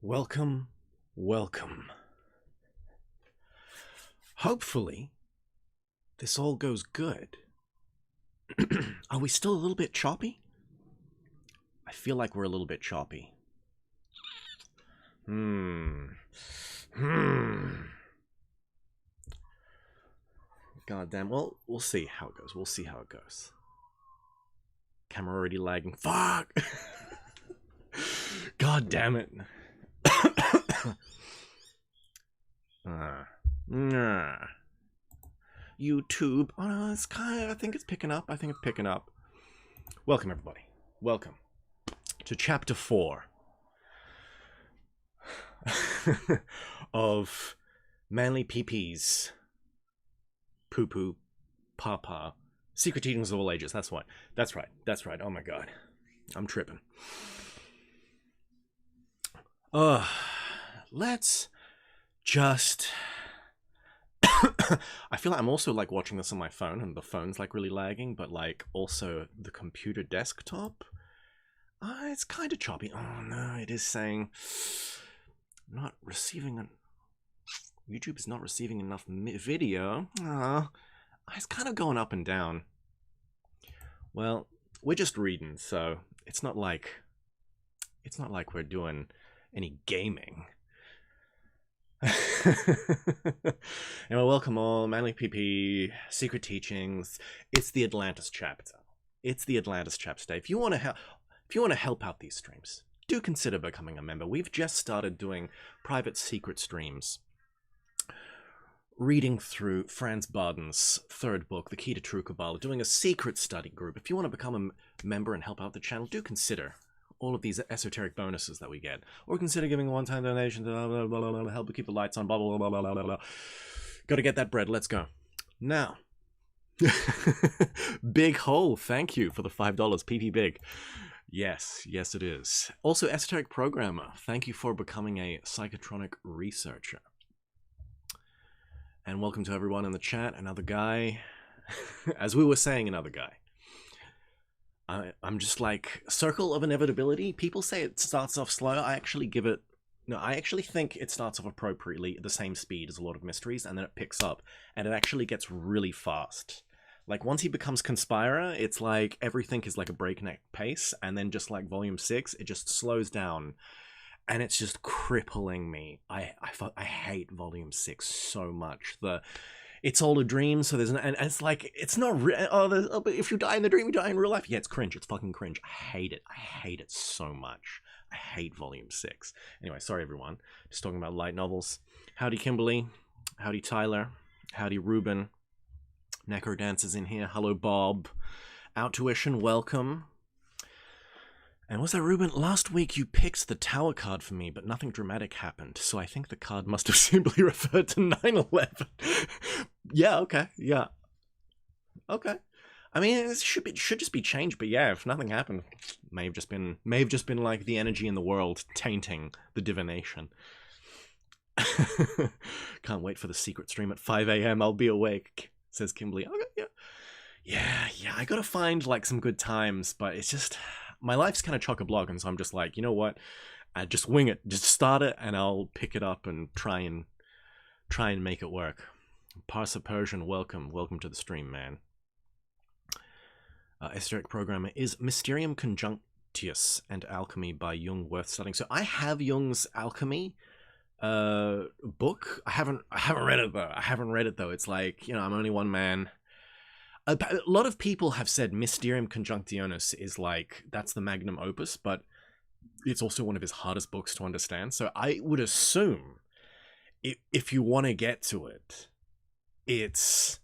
Welcome, welcome. Hopefully, this all goes good. Are we still a little bit choppy? I feel like we're a little bit choppy. God damn. Well, we'll see how it goes. We'll see how it goes. Camera already lagging. Fuck! God damn it. YouTube. Oh no, it's kind of, I think it's picking up. Welcome, everybody. Welcome to chapter 4 of Manly PP's Poo Poo Papa Secret Teachings of All Ages. That's right. Oh my god. I'm tripping. Let's just I feel like I'm also like watching this on my phone and the phone's like really lagging, but like also the computer desktop, it's kind of choppy. Oh no, it is saying not receiving YouTube is not receiving enough video. It's kind of going up and down. Well, we're just reading, so it's not like we're doing any gaming. Anyway, welcome all, Manly PP, Secret Teachings. It's the Atlantis chapter. If you want to help out these streams, do consider becoming a member. We've just started doing private secret streams, reading through Franz Barden's third book, The Key to True Kabbalah, doing a secret study group. If you want to become a member and help out the channel, do consider all of these esoteric bonuses that we get, or consider giving a one-time donation to help to keep the lights on, blah blah blah blah blah blah. Gotta get that bread. Let's go. Now, Big Hole, thank you for the $5. PP Big. Yes, it is. Also, Esoteric Programmer, thank you for becoming a psychotronic researcher. And welcome to everyone in the chat. Another guy, as we were saying, another guy. I'm just like, circle of inevitability. People say it starts off slow. I actually think it starts off appropriately at the same speed as a lot of mysteries, and then it picks up, and it actually gets really fast. Like, once he becomes Conspirer, it's like everything is like a breakneck pace, and then just like Volume 6, it just slows down, and it's just crippling me. I hate Volume 6 so much. It's all a dream, so and it's like, it's not real. But if you die in the dream, you die in real life. Yeah, it's cringe. It's fucking cringe. I hate it so much. I hate Volume 6. Anyway, sorry everyone. Just talking about light novels. Howdy Kimberly. Howdy Tyler. Howdy Ruben. Necro Dancer's in here. Hello Bob. Out Tuition, welcome. And was that Ruben? Last week you picked the Tower card for me, but nothing dramatic happened, so I think the card must have simply referred to 9/11. Yeah, okay, yeah. Okay. I mean, it should just be changed, but yeah, if nothing happened, may have just been like the energy in the world tainting the divination. Can't wait for the secret stream at 5 a.m. I'll be awake, says Kimberly. Okay, yeah. I gotta find like some good times, but it's just, my life's kind of chock-a-block, and so I'm just like, you know what? I just wing it, just start it, and I'll pick it up and try and make it work. Parsa Persian, welcome to the stream, man. Esoteric Programmer, is Mysterium Conjunctius and Alchemy by Jung worth studying? So I have Jung's Alchemy book. I haven't read it though. It's like, you know, I'm only one man. A lot of people have said Mysterium Conjunctionis is like, that's the magnum opus, but it's also one of his hardest books to understand. So I would assume if you want to get to it, it's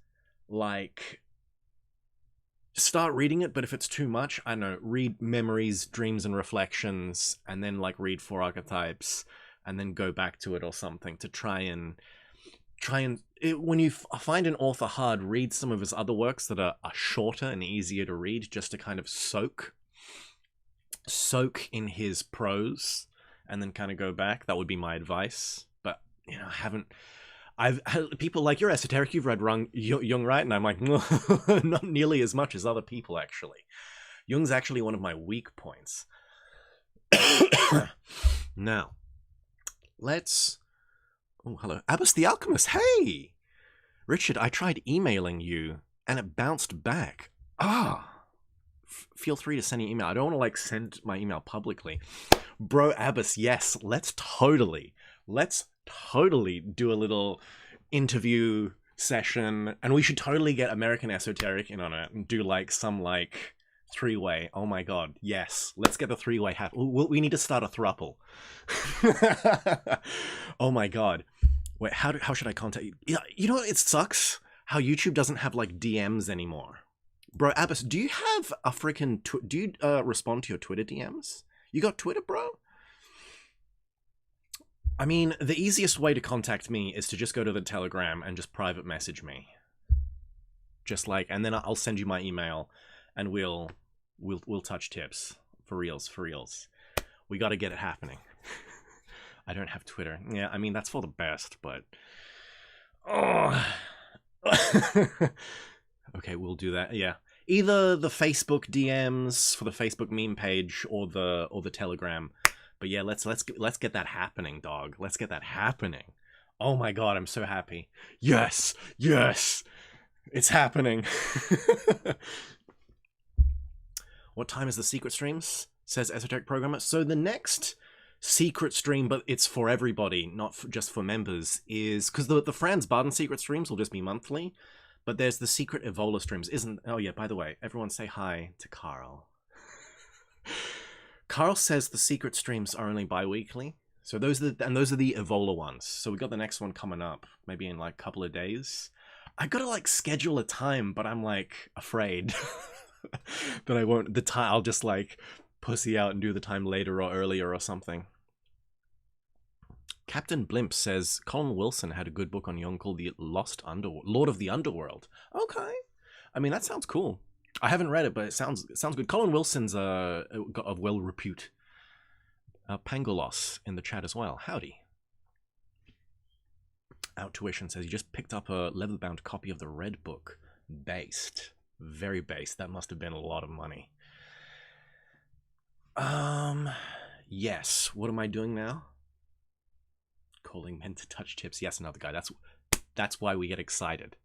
like, start reading it, but if it's too much, I don't know, read Memories, Dreams and Reflections, and then like read Four Archetypes, and then go back to it or something to try and when you find an author hard, read some of his other works that are shorter and easier to read, just to kind of soak in his prose, and then kind of go back. That would be my advice. But, you know, I've people like, you're esoteric, you've read Jung, right? And I'm like, no, not nearly as much as other people, actually. Jung's actually one of my weak points. Now, let's... Oh, hello. Abbas the Alchemist, hey! Richard, I tried emailing you, and it bounced back. Feel free to send an email. I don't want to, like, send my email publicly. Bro, Abbas, yes, let's totally do a little interview session, and we should totally get American Esoteric in on it and do, like, some, like, three-way. Oh my god, yes. Let's get the three-way happen. We need to start a throuple. Oh my god. Wait, how should I contact you? Yeah, you know what? It sucks how YouTube doesn't have, like, DMs anymore. Bro, Abbas, do you have a freaking... do you respond to your Twitter DMs? You got Twitter, bro? I mean, the easiest way to contact me is to just go to the Telegram and just private message me. Just like, and then I'll send you my email, and we'll touch tips. For reals, for reals. We gotta get it happening. I don't have Twitter. Yeah, I mean, that's for the best, but... Oh... Okay, we'll do that. Yeah, either the Facebook DMs for the Facebook meme page or the Telegram. But yeah, let's get that happening, dog. Let's get that happening. Oh my god, I'm so happy. Yes, yes, it's happening. What time is the secret streams? Says Esoteric Programmer. So the next secret stream, but it's for everybody, not just for members, is because the Franz Barden secret streams will just be monthly. But there's the secret Evola streams, isn't... Oh yeah, by the way, everyone say hi to Carl. Carl says the secret streams are only bi-weekly. So those are the Evola ones. So we got the next one coming up, maybe in like a couple of days. I gotta like schedule a time, but I'm like afraid that I won't... I'll just like pussy out and do the time later or earlier or something. Captain Blimp says Colin Wilson had a good book on Jung called The Lost Lord of the Underworld. Okay, I mean that sounds cool. I haven't read it, but it sounds good. Colin Wilson's of well repute. Pangolos in the chat as well. Howdy. Outtuition says he just picked up a leather-bound copy of the Red Book. Based, very based. That must have been a lot of money. Yes. What am I doing now? Calling men to touch tips. Yes, another guy. That's why we get excited.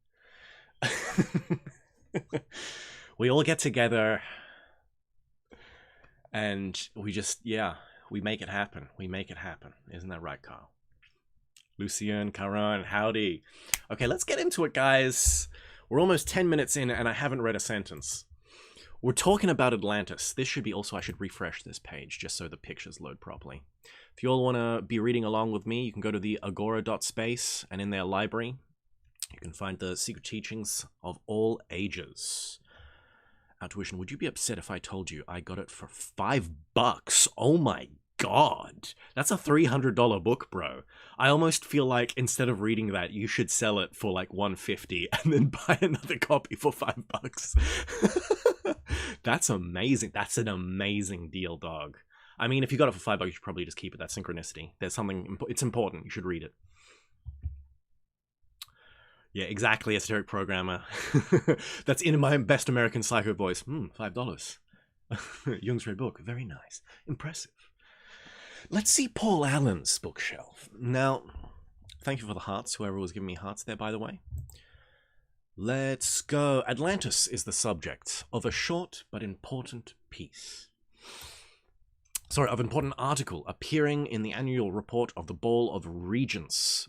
We all get together and we just, yeah, we make it happen. We make it happen. Isn't that right, Carl? Lucien, Caron, howdy. Okay, let's get into it, guys. We're almost 10 minutes in and I haven't read a sentence. We're talking about Atlantis. This should be also, I should refresh this page just so the pictures load properly. If you all want to be reading along with me, you can go to the agora.space, and in their library, you can find the secret teachings of all ages. Outtuition, would you be upset if I told you I got it for $5? Oh my god. That's a $300 book, bro. I almost feel like instead of reading that, you should sell it for like $150 and then buy another copy for $5. That's amazing. That's an amazing deal, dog. I mean, if you got it for $5, you should probably just keep it. That's synchronicity. There's something... It's important. You should read it. Yeah, exactly, Esoteric Programmer. That's in my best American psycho voice. $5. Jung's Red Book. Very nice. Impressive. Let's see Paul Allen's bookshelf. Now, thank you for the hearts, whoever was giving me hearts there, by the way. Let's go. Atlantis is the subject of a short but important piece. Sorry, of an important article appearing in the annual report of the Board of Regents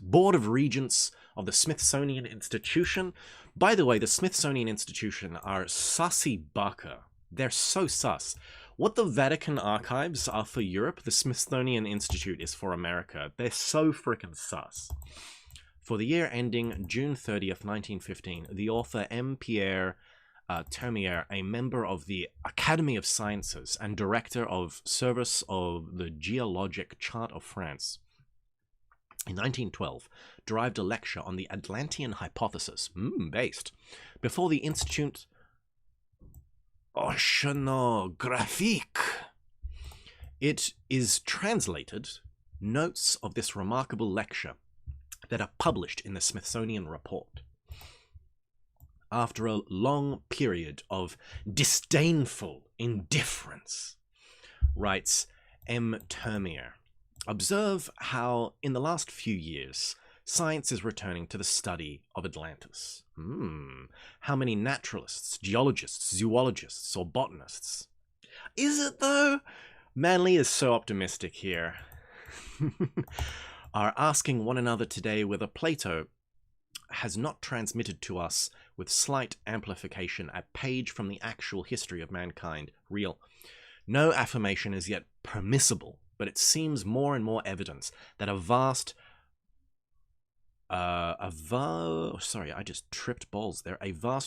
of the Smithsonian Institution. By the way, the Smithsonian Institution are sussy bucker. They're so sus. What the Vatican archives are for Europe, the Smithsonian Institute is for America. They're so freaking sus. For the year ending June 30th, 1915, the author M. Pierre Termier, a member of the Academy of Sciences and director of Service of the Geologic Chart of France, in 1912, derived a lecture on the Atlantean hypothesis, based, before the Institute Oceanographique. It is translated notes of this remarkable lecture that are published in the Smithsonian Report. After a long period of disdainful indifference, writes M. Termier, Observe how, in the last few years, science is returning to the study of Atlantis. How many naturalists, geologists, zoologists, or botanists? Is it though? Manly is so optimistic here. Are asking one another today whether Plato has not transmitted to us with slight amplification a page from the actual history of mankind real. No affirmation is yet permissible, but it seems more and more evidence that a vast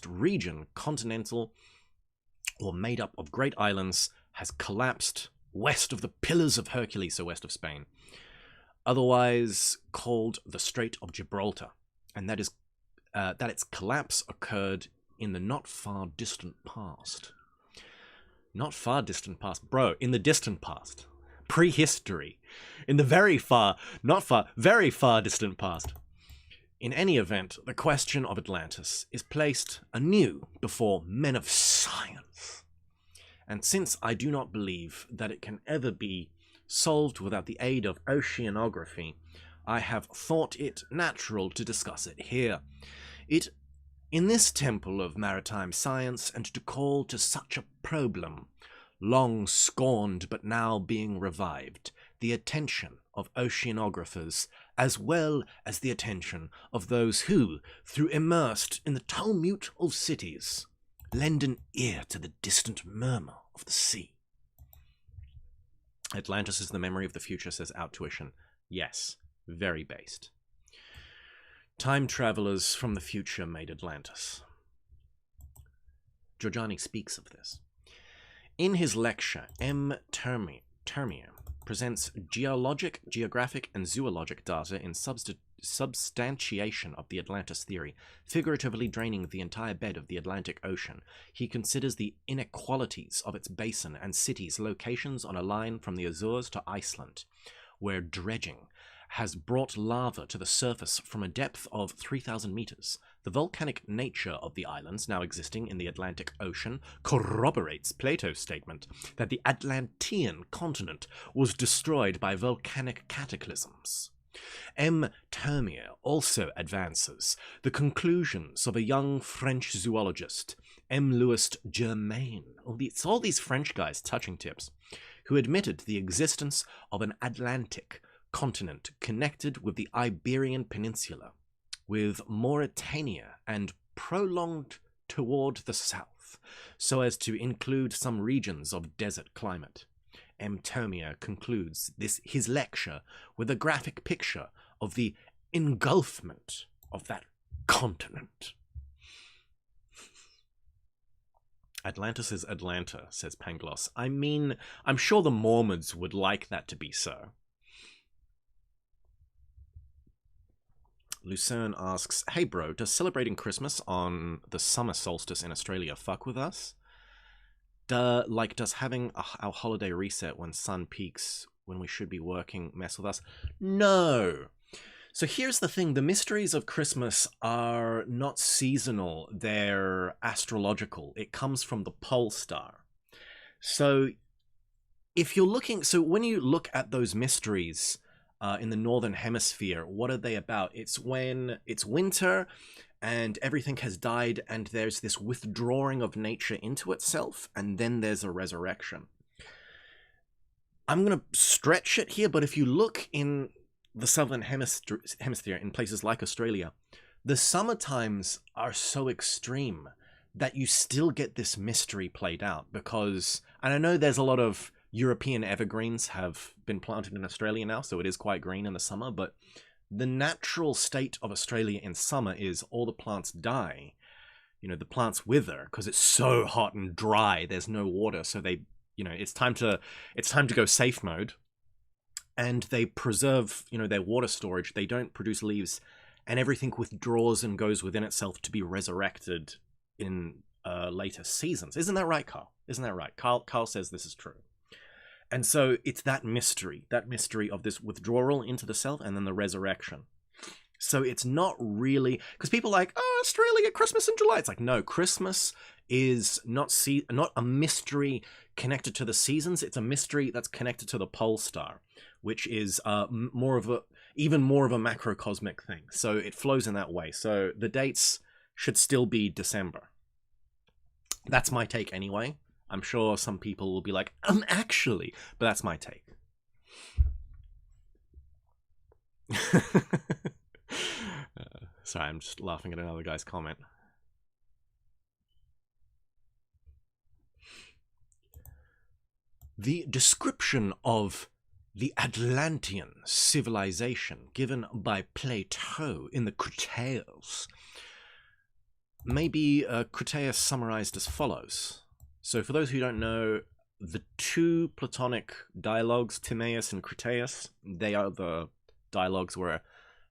region, continental or made up of great islands, has collapsed west of the Pillars of Hercules, so west of Spain, otherwise called the Strait of Gibraltar, and that its collapse occurred in the not far distant past. Not far distant past, bro, in the distant past. Prehistory. In the very far distant past. In any event, the question of Atlantis is placed anew before men of science. And since I do not believe that it can ever be solved without the aid of oceanography, I have thought it natural to discuss it here. In this temple of maritime science, and to call to such a problem, long scorned but now being revived, the attention of oceanographers, as well as the attention of those who, through immersed in the tumult of cities, lend an ear to the distant murmur of the sea. Atlantis is the memory of the future, says Outtuition. Yes, very based. Time travelers from the future made Atlantis. Giorgiani speaks of this. In his lecture, M. Termier presents geologic, geographic, and zoologic data in substantiation of the Atlantis theory, figuratively draining the entire bed of the Atlantic Ocean. He considers the inequalities of its basin and cities' locations on a line from the Azores to Iceland, where dredging has brought lava to the surface from a depth of 3,000 meters. The volcanic nature of the islands now existing in the Atlantic Ocean corroborates Plato's statement that the Atlantean continent was destroyed by volcanic cataclysms. M. Termier also advances the conclusions of a young French zoologist, M. Louis Germain, all these French guys touching tips, who admitted the existence of an Atlantic continent connected with the Iberian Peninsula, with Mauritania and prolonged toward the south, so as to include some regions of desert climate. M. Termier concludes his lecture with a graphic picture of the engulfment of that continent. Atlantis is Atlanta, says Pangloss. I mean, I'm sure the Mormons would like that to be so. Lucerne asks, hey bro, does celebrating Christmas on the summer solstice in Australia fuck with us? Does having our holiday reset when sun peaks when we should be working mess with us? No. So here's the thing, the mysteries of Christmas are not seasonal, they're astrological. It comes from the pole star. So if you're looking, so when you look at those mysteries in the northern hemisphere, what are they about? It's when it's winter and everything has died and there's this withdrawing of nature into itself, and then there's a resurrection. I'm going to stretch it here, but if you look in the southern hemisphere in places like Australia, the summer times are so extreme that you still get this mystery played out, because, and I know there's a lot of European evergreens have been planted in Australia now, so it is quite green in the summer, but the natural state of Australia in summer is all the plants die. You know, the plants wither because it's so hot and dry, there's no water, so they, you know, it's time to go safe mode, and they preserve, you know, their water storage. They don't produce leaves, and everything withdraws and goes within itself to be resurrected in later seasons. Isn't that right, Carl? Isn't that right? Carl says this is true. And so it's that mystery of this withdrawal into the self and then the resurrection. So it's not really, because people are like, oh, Australia, Christmas in July. It's like, no, Christmas is not a mystery connected to the seasons. It's a mystery that's connected to the pole star. which is even more of a macrocosmic thing. So it flows in that way. So the dates should still be December. That's my take anyway. I'm sure some people will be like, actually, but that's my take. Sorry, I'm just laughing at another guy's comment. The description of the Atlantean civilization given by Plato in the Critias may be Critias summarized as follows. So for those who don't know, the two Platonic dialogues, Timaeus and Critias, they are the dialogues where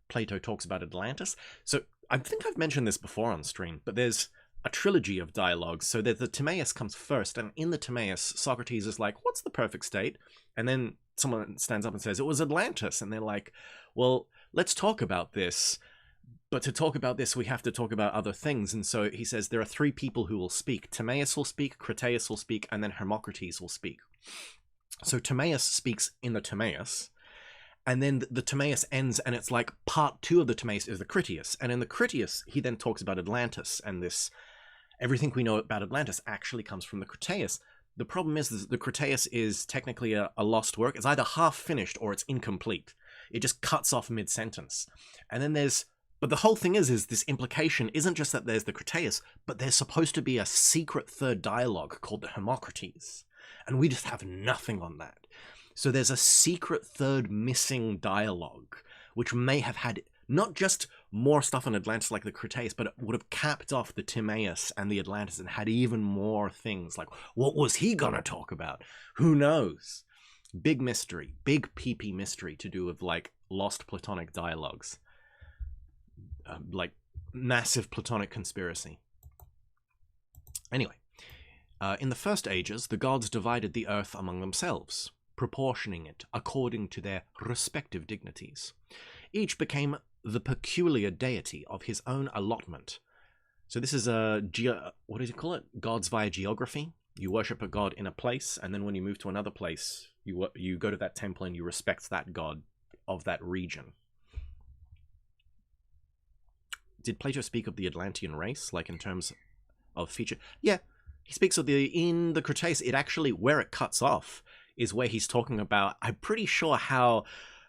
Plato talks about Atlantis. So I think I've mentioned this before on stream, but there's a trilogy of dialogues. So that the Timaeus comes first, and in the Timaeus, Socrates is like, what's the perfect state? And then someone stands up and says, it was Atlantis. And they're like, well, let's talk about this. But to talk about this, we have to talk about other things. And so he says there are three people who will speak. Timaeus will speak, Critias will speak, and then Hermocrates will speak. So Timaeus speaks in the Timaeus, and then the Timaeus ends, and it's like part two of the Timaeus is the Critias. And in the Critias, he then talks about Atlantis, and this everything we know about Atlantis actually comes from the Critias. The problem is the Critias is technically a lost work. It's either half finished or it's incomplete. It just cuts off mid-sentence. And then but the whole thing is this implication isn't just that there's the Critias, but there's supposed to be a secret third dialogue called the Hermocrates. And we just have nothing on that. So there's a secret third missing dialogue, which may have had not just more stuff on Atlantis like the Critias, but it would have capped off the Timaeus and the Atlantis and had even more things. Like, what was he gonna talk about? Who knows? Big mystery, big PP mystery to do with, like, lost Platonic dialogues. Like, massive Platonic conspiracy. Anyway, in the first ages, the gods divided the earth among themselves, proportioning it according to their respective dignities. Each became the peculiar deity of his own allotment. So this is what do you call it? Gods via geography. You worship a god in a place, and then when you move to another place, you go to that temple and you respect that god of that region. Did Plato speak of the Atlantean race, like in terms of feature? Yeah, he speaks of in the Critias. It actually, where it cuts off is where he's talking about, I'm pretty sure how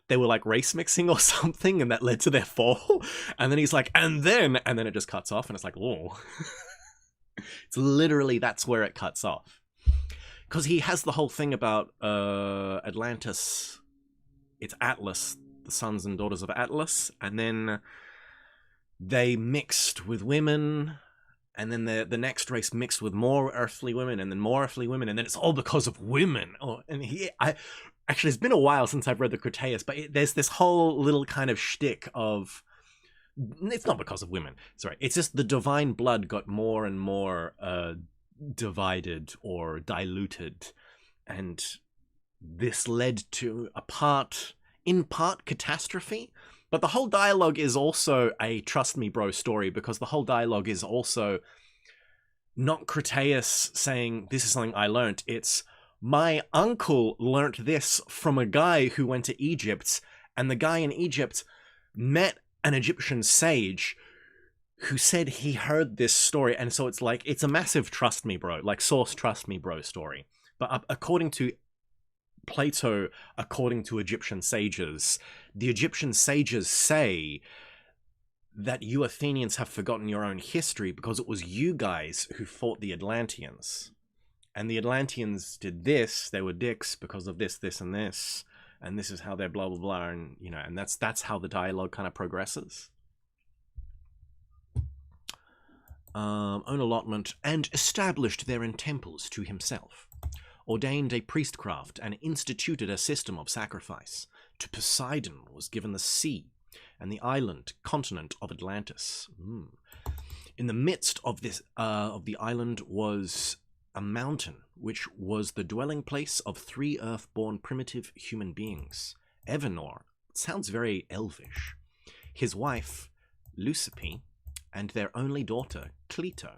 they were like race mixing or something, and that led to their fall. And then he's like, and then it just cuts off, and it's like, oh. It's literally, that's where it cuts off. Because he has the whole thing about Atlantis. It's Atlas, the sons and daughters of Atlas, and then they mixed with women, and then the next race mixed with more earthly women, and then more earthly women, and then it's all because of women. Oh, and actually, it's been a while since I've read the Critias, but there's this whole little kind of shtick of, it's not because of women, sorry, it's just the divine blood got more and more divided or diluted, and this led to in part catastrophe. But the whole dialogue is also a trust me bro story, because the whole dialogue is also not Critias saying this is something I learned. It's my uncle learnt this from a guy who went to Egypt, and the guy in Egypt met an Egyptian sage who said he heard this story. And so it's like, it's a massive trust me bro, like source trust me bro story. But according to Plato, according to Egyptian sages, the Egyptian sages say that you Athenians have forgotten your own history because it was you guys who fought the Atlanteans. And the Atlanteans did this, they were dicks because of this, this, and this. And this is how they're blah, blah, blah. And, you know, and that's how the dialogue kind of progresses. Own allotment, and established therein temples to himself. Ordained a priestcraft and instituted a system of sacrifice. To Poseidon was given the sea and the continent of Atlantis. In the midst of this, of the island was a mountain, which was the dwelling place of 3 earth-born primitive human beings. Evenor, sounds very elvish. His wife, Leucippe, and their only daughter, Cleito.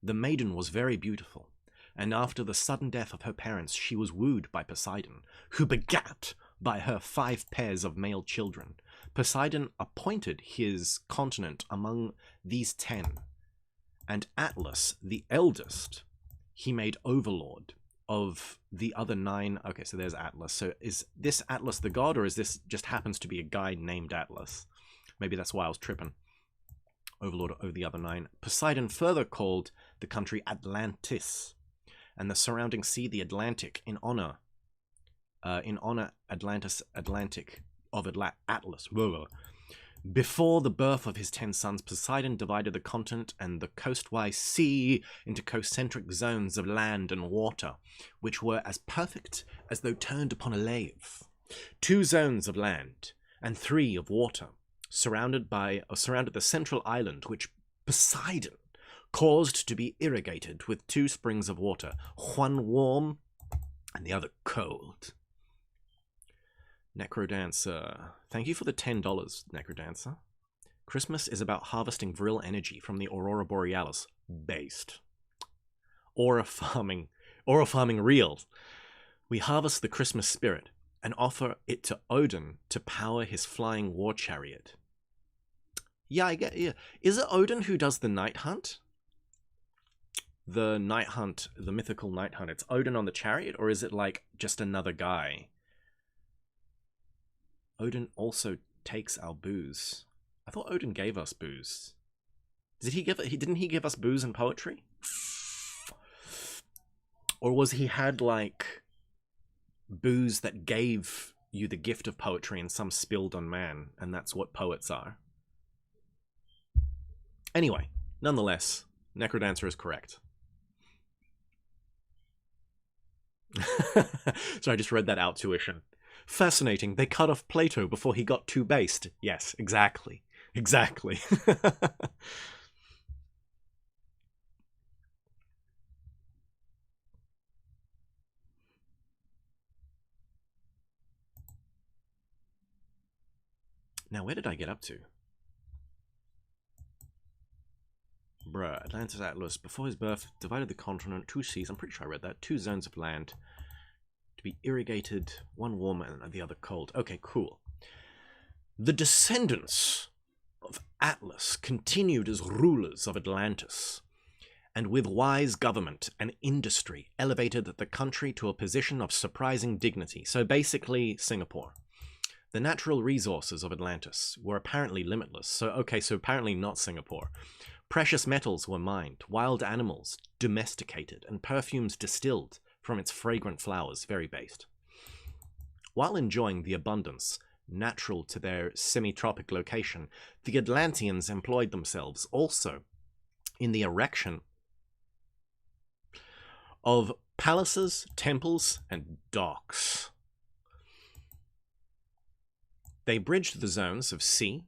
The maiden was very beautiful, and after the sudden death of her parents, she was wooed by Poseidon, who begat by her 5 pairs of male children. Poseidon appointed his continent among these 10, and Atlas, the eldest, he made overlord of the other 9. Okay, so there's Atlas. So is this Atlas the god, or is this just happens to be a guy named Atlas? Maybe that's why I was tripping. Overlord over the other 9. Poseidon further called the country Atlantis, and the surrounding sea the Atlantic, in honor Atlantis, Atlantic of Atlas. Before the birth of his 10 sons, Poseidon divided the continent and the coastwise sea into concentric zones of land and water, which were as perfect as though turned upon a lathe. 2 zones of land and 3 of water surrounded the central island, which Poseidon caused to be irrigated with 2 springs of water, one warm and the other cold. Necrodancer. Thank you for the $10, Necrodancer. Christmas is about harvesting vril energy from the Aurora Borealis. Based. Aura farming real. We harvest the Christmas spirit and offer it to Odin to power his flying war chariot. Yeah, I get. Yeah. Is it Odin who does the night hunt? The night hunt, the mythical night hunt. It's Odin on the chariot, or is it like just another guy? Odin also takes our booze. I thought Odin gave us booze. Didn't he give us booze and poetry? Or was he had like booze that gave you the gift of poetry and some spilled on man, and that's what poets are? Anyway, nonetheless, Necrodancer is correct. So I just read that out tuition. Fascinating, they cut off Plato before he got too based. Yes, exactly. Exactly. Now, where did I get up to? Bruh, Atlantis Atlas, before his birth, divided the continent, 2 seas, I'm pretty sure I read that, 2 zones of land, to be irrigated, one warm and the other cold. Okay, cool. The descendants of Atlas continued as rulers of Atlantis, and with wise government and industry elevated the country to a position of surprising dignity. So basically, Singapore. The natural resources of Atlantis were apparently limitless. So apparently not Singapore. Precious metals were mined, wild animals domesticated, and perfumes distilled from its fragrant flowers, very based. While enjoying the abundance natural to their semi-tropic location, the Atlanteans employed themselves also in the erection of palaces, temples, and docks. They bridged the zones of sea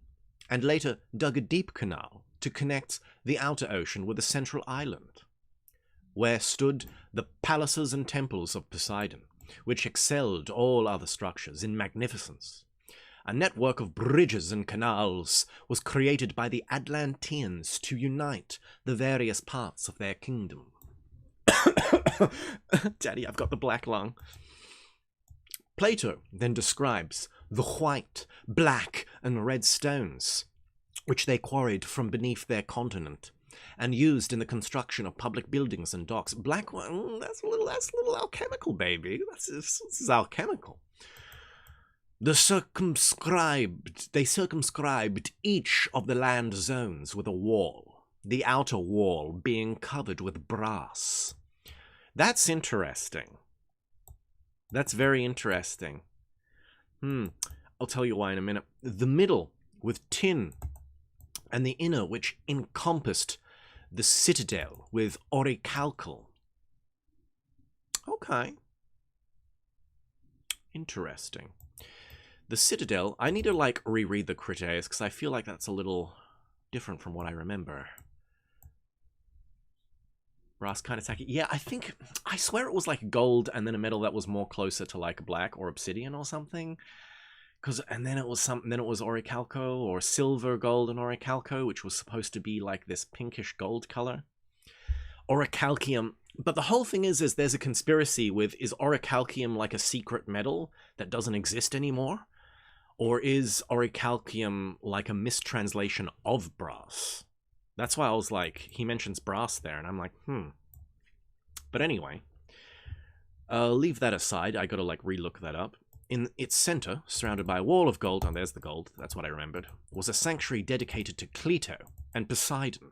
and later dug a deep canal to connect the outer ocean with the central island, where stood the palaces and temples of Poseidon, which excelled all other structures in magnificence. A network of bridges and canals was created by the Atlanteans to unite the various parts of their kingdom. Daddy, I've got the black lung. Plato then describes the white, black, and red stones which they quarried from beneath their continent and used in the construction of public buildings and docks. Black one, that's a little alchemical, baby. This is alchemical. They circumscribed each of the land zones with a wall, the outer wall being covered with brass. That's interesting. That's very interesting. I'll tell you why in a minute. The middle with tin, and the inner which encompassed the citadel with orichalcum. Okay. Interesting. The citadel, I need to like reread the Critias because I feel like that's a little different from what I remember. Brass kind of tacky. Yeah, I swear it was like gold and then a metal that was more closer to like black or obsidian or something. And then it was orichalco or silver, gold, and orichalco, which was supposed to be like this pinkish gold color. Orichalcium But the whole thing is there's a conspiracy with, is orichalcum like a secret metal that doesn't exist anymore? Or is orichalcum like a mistranslation of brass? That's why I was like, he mentions brass there, and I'm like, But anyway, leave that aside. I gotta like relook that up. In its center, surrounded by a wall of gold, and there's the gold, that's what I remembered, was a sanctuary dedicated to Cleto and Poseidon.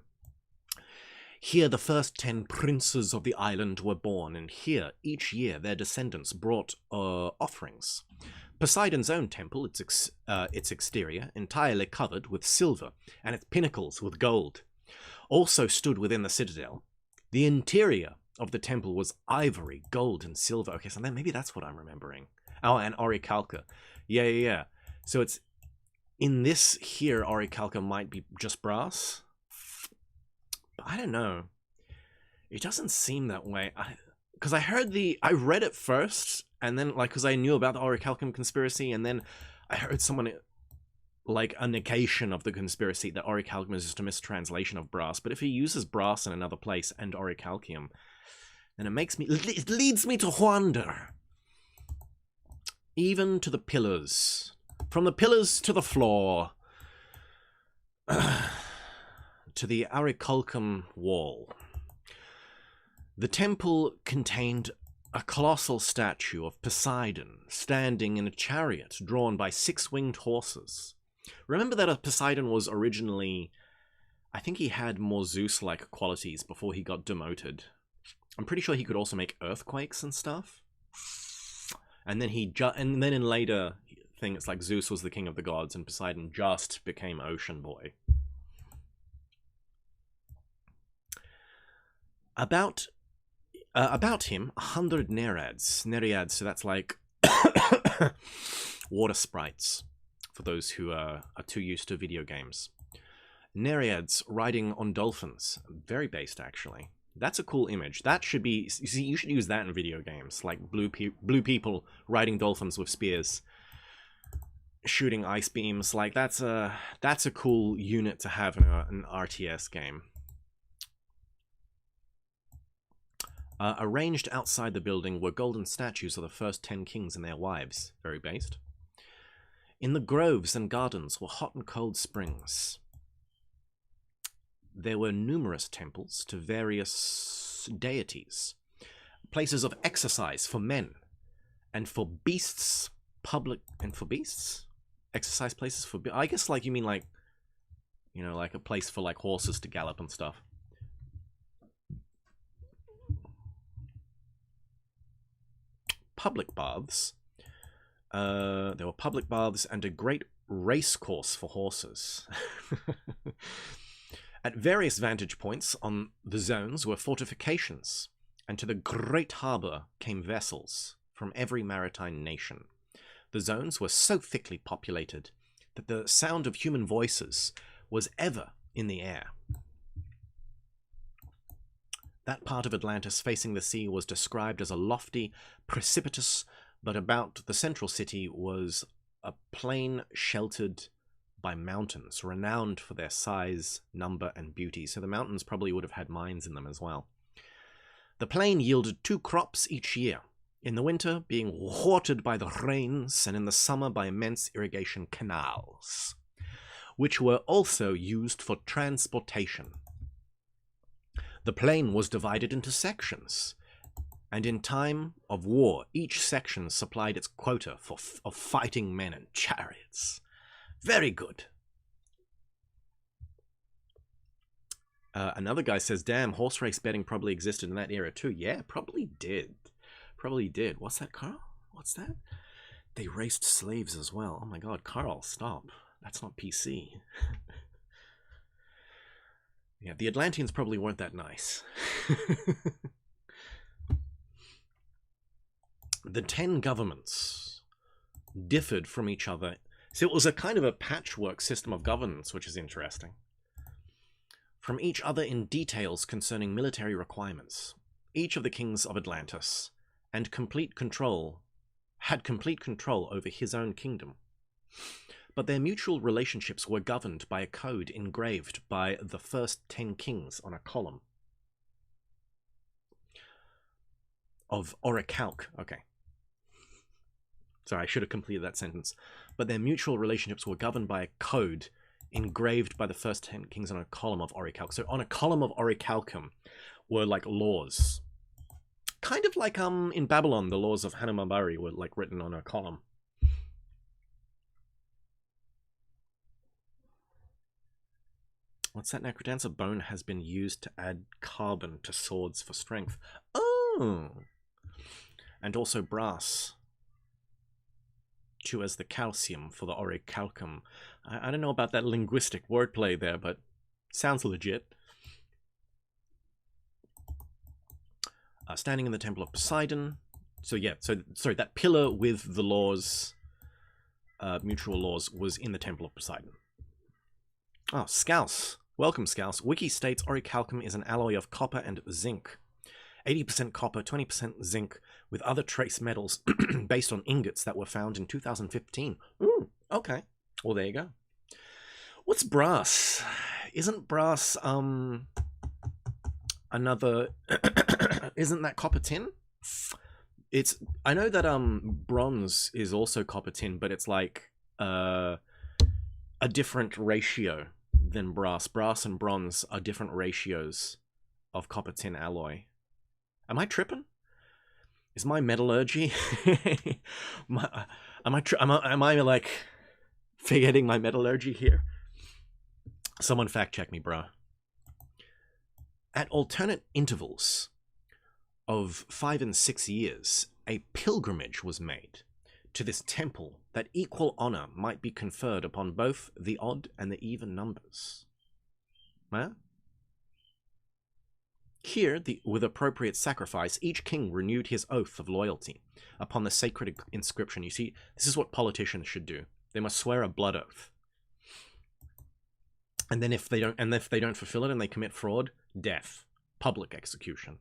Here the first 10 princes of the island were born, and here, each year, their descendants brought offerings. Poseidon's own temple, its exterior, entirely covered with silver, and its pinnacles with gold, also stood within the citadel. The interior of the temple was ivory, gold, and silver. Okay, so then maybe that's what I'm remembering. Oh, and orichalca. Yeah. So it's in this here, orichalca might be just brass. But I don't know. It doesn't seem that way. Because I read it first, and then, like, because I knew about the orichalcum conspiracy, and then I heard someone, like, a negation of the conspiracy that orichalcum is just a mistranslation of brass. But if he uses brass in another place and orichalcum, then it leads me to wonder. Even to the pillars. From the pillars to the floor. To the orichalcum wall. The temple contained a colossal statue of Poseidon standing in a chariot drawn by 6-winged horses. Remember that Poseidon was originally... I think he had more Zeus-like qualities before he got demoted. I'm pretty sure he could also make earthquakes and stuff. And then and then in later things, like Zeus was the king of the gods and Poseidon just became Ocean Boy. About him, 100 nereids, so that's like water sprites, for those who are too used to video games. Nereids riding on dolphins, very based actually. That's a cool image. That should be, you should use that in video games, like blue people riding dolphins with spears, shooting ice beams. Like that's a cool unit to have in an RTS game. Arranged outside the building were golden statues of the first 10 kings and their wives, very based. In the groves and gardens were hot and cold springs. There were numerous temples to various deities, places of exercise for men, and for beasts, exercise places for, I guess, like, you mean like, you know, like a place for like horses to gallop and stuff. Public baths. There were public baths and a great race course for horses. At various vantage points on the zones were fortifications, and to the great harbour came vessels from every maritime nation. The zones were so thickly populated that the sound of human voices was ever in the air. That part of Atlantis facing the sea was described as a lofty, precipitous, but about the central city was a plain sheltered by mountains, renowned for their size, number, and beauty. So the mountains probably would have had mines in them as well. The plain yielded 2 crops each year, in the winter being watered by the rains, and in the summer by immense irrigation canals, which were also used for transportation. The plain was divided into sections, and in time of war, each section supplied its quota of fighting men and chariots. Very good. Another guy says, damn, horse race betting probably existed in that era too. Yeah, probably did. Probably did. What's that, Carl? What's that? They raced slaves as well. Oh my god, Carl, stop. That's not PC. Yeah, the Atlanteans probably weren't that nice. The 10 governments differed from each other. So it was a kind of a patchwork system of governance, which is interesting. From each other in details concerning military requirements. Each of the kings of Atlantis had complete control over his own kingdom. But their mutual relationships were governed by a code engraved by the first 10 kings on a column. of orichalc. Okay. Sorry, I should have completed that sentence. But their mutual relationships were governed by a code engraved by the first 10 kings on a column of orichalc. So on a column of orichalcum were like laws. Kind of like in Babylon, the laws of Hanamabari were like written on a column. What's that? Necrodancer bone has been used to add carbon to swords for strength. Oh! And also brass. As the calcium for the orichalcum. I don't know about that linguistic wordplay there, but sounds legit. Standing in the Temple of Poseidon. So yeah, sorry, that pillar with the laws, mutual laws, was in the Temple of Poseidon. Oh, Scouse. Welcome, Scouse. Wiki states orichalcum is an alloy of copper and zinc. 80% copper, 20% zinc, with other trace metals based on ingots that were found in 2015. Ooh, okay. Well, there you go. What's brass? Isn't brass, another... Isn't that copper tin? I know that, bronze is also copper tin, but it's like, a different ratio than brass. Brass and bronze are different ratios of copper tin alloy. Am I tripping? Is my metallurgy? Am I like forgetting my metallurgy here? Someone fact check me, bro. At alternate intervals of 5 and 6 years, a pilgrimage was made to this temple that equal honor might be conferred upon both the odd and the even numbers. Huh? Here, with appropriate sacrifice, each king renewed his oath of loyalty upon the sacred inscription. You see, this is what politicians should do. They must swear a blood oath. And then if they don't fulfill it and they commit fraud, death, public execution.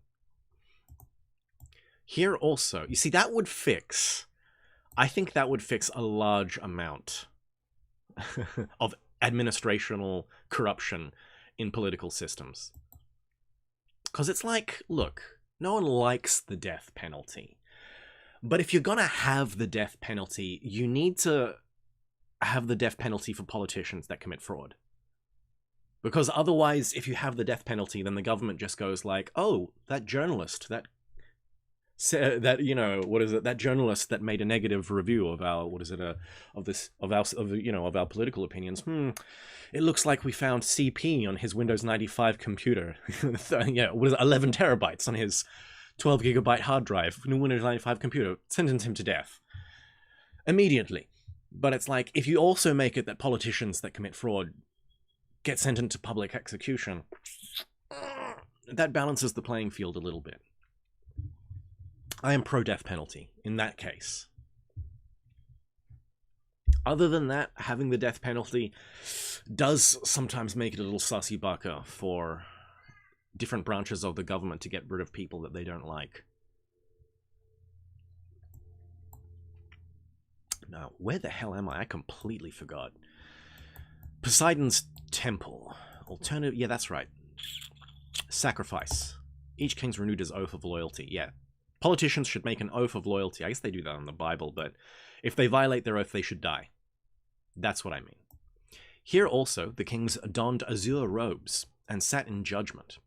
Here also, you see, that would fix, I think that would fix a large amount of administrational corruption in political systems. Because it's like, look, no one likes the death penalty. But if you're going to have the death penalty, you need to have the death penalty for politicians that commit fraud. Because otherwise, if you have the death penalty, then the government just goes like, oh, that journalist, that journalist that made a negative review of our, of our political opinions. It looks like we found CP on his Windows 95 computer. 11 terabytes on his 12 gigabyte hard drive, Windows 95 computer. Sentence him to death immediately. But it's like, if you also make it that politicians that commit fraud get sentenced to public execution, that balances the playing field a little bit. I am pro-death penalty in that case. Other than that, having the death penalty does sometimes make it a little sussy bucker for different branches of the government to get rid of people that they don't like. Now, where the hell am I? I completely forgot. Poseidon's temple. Alternative... Yeah, that's right. Sacrifice. Each king's renewed his oath of loyalty. Yeah. Politicians should make an oath of loyalty. I guess they do that in the Bible, but if they violate their oath, they should die. That's what I mean. Here also, the kings donned azure robes and sat in judgment.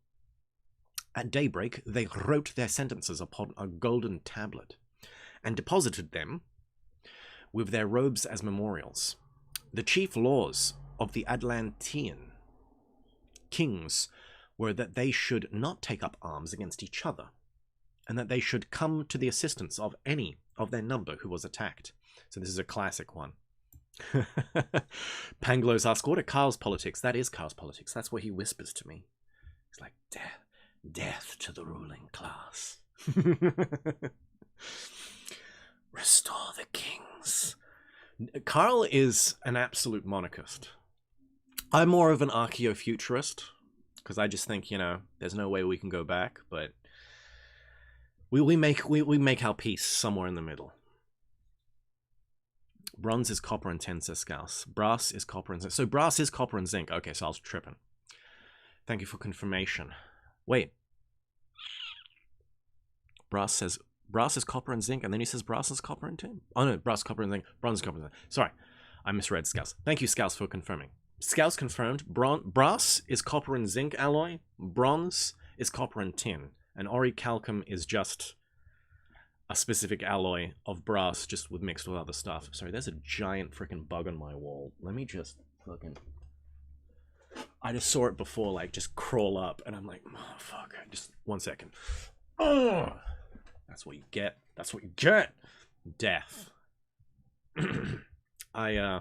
At daybreak, they wrote their sentences upon a golden tablet and deposited them with their robes as memorials. The chief laws of the Atlantean kings were that they should not take up arms against each other, and that they should come to the assistance of any of their number who was attacked. So this is a classic one. Panglows asks, what are Carl's politics? That is Carl's politics. That's what he whispers to me. He's like, death to the ruling class. Restore the kings. Carl is an absolute monarchist. I'm more of an archaeofuturist, because I just think, there's no way we can go back, but we make our peace somewhere in the middle. Bronze is copper and tin, says Scouse. Brass is copper and zinc. So brass is copper and zinc. Okay, so I was tripping. Thank you for confirmation. Wait. Brass says Brass is copper and zinc, and then he says brass is copper and tin. Oh no, brass, copper and zinc, bronze, copper and zinc. Sorry, I misread Scouse. Thank you, Scouse, for confirming. Scouse confirmed. Brass is copper and zinc alloy. Bronze is copper and tin. And orichalcum is just a specific alloy of brass, just mixed with other stuff. Sorry, there's a giant freaking bug on my wall. Let me just fucking... I just saw it before, like, just crawl up, and I'm like, oh, fuck. Just 1 second. Oh, that's what you get. That's what you get. Death. I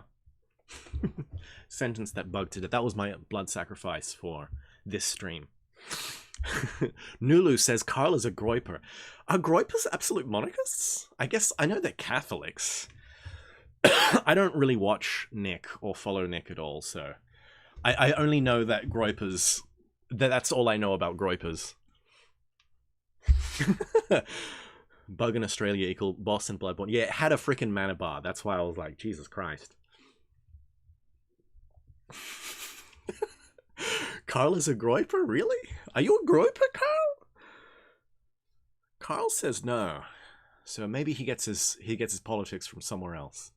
sentenced that bug to death. That was my blood sacrifice for this stream. Nulu says Carl is a groiper. Are groipers absolute monarchists? I guess I know they're Catholics. I don't really watch Nick or follow Nick at all, so I only know that groipers. That's all I know about groipers. Bug in Australia equal boss in Bloodborne. Yeah, it had a freaking mana bar. That's why I was like, Jesus Christ. Carl is a groiper? Really? Are you a groiper, Carl? Carl says no. So maybe he gets his politics from somewhere else.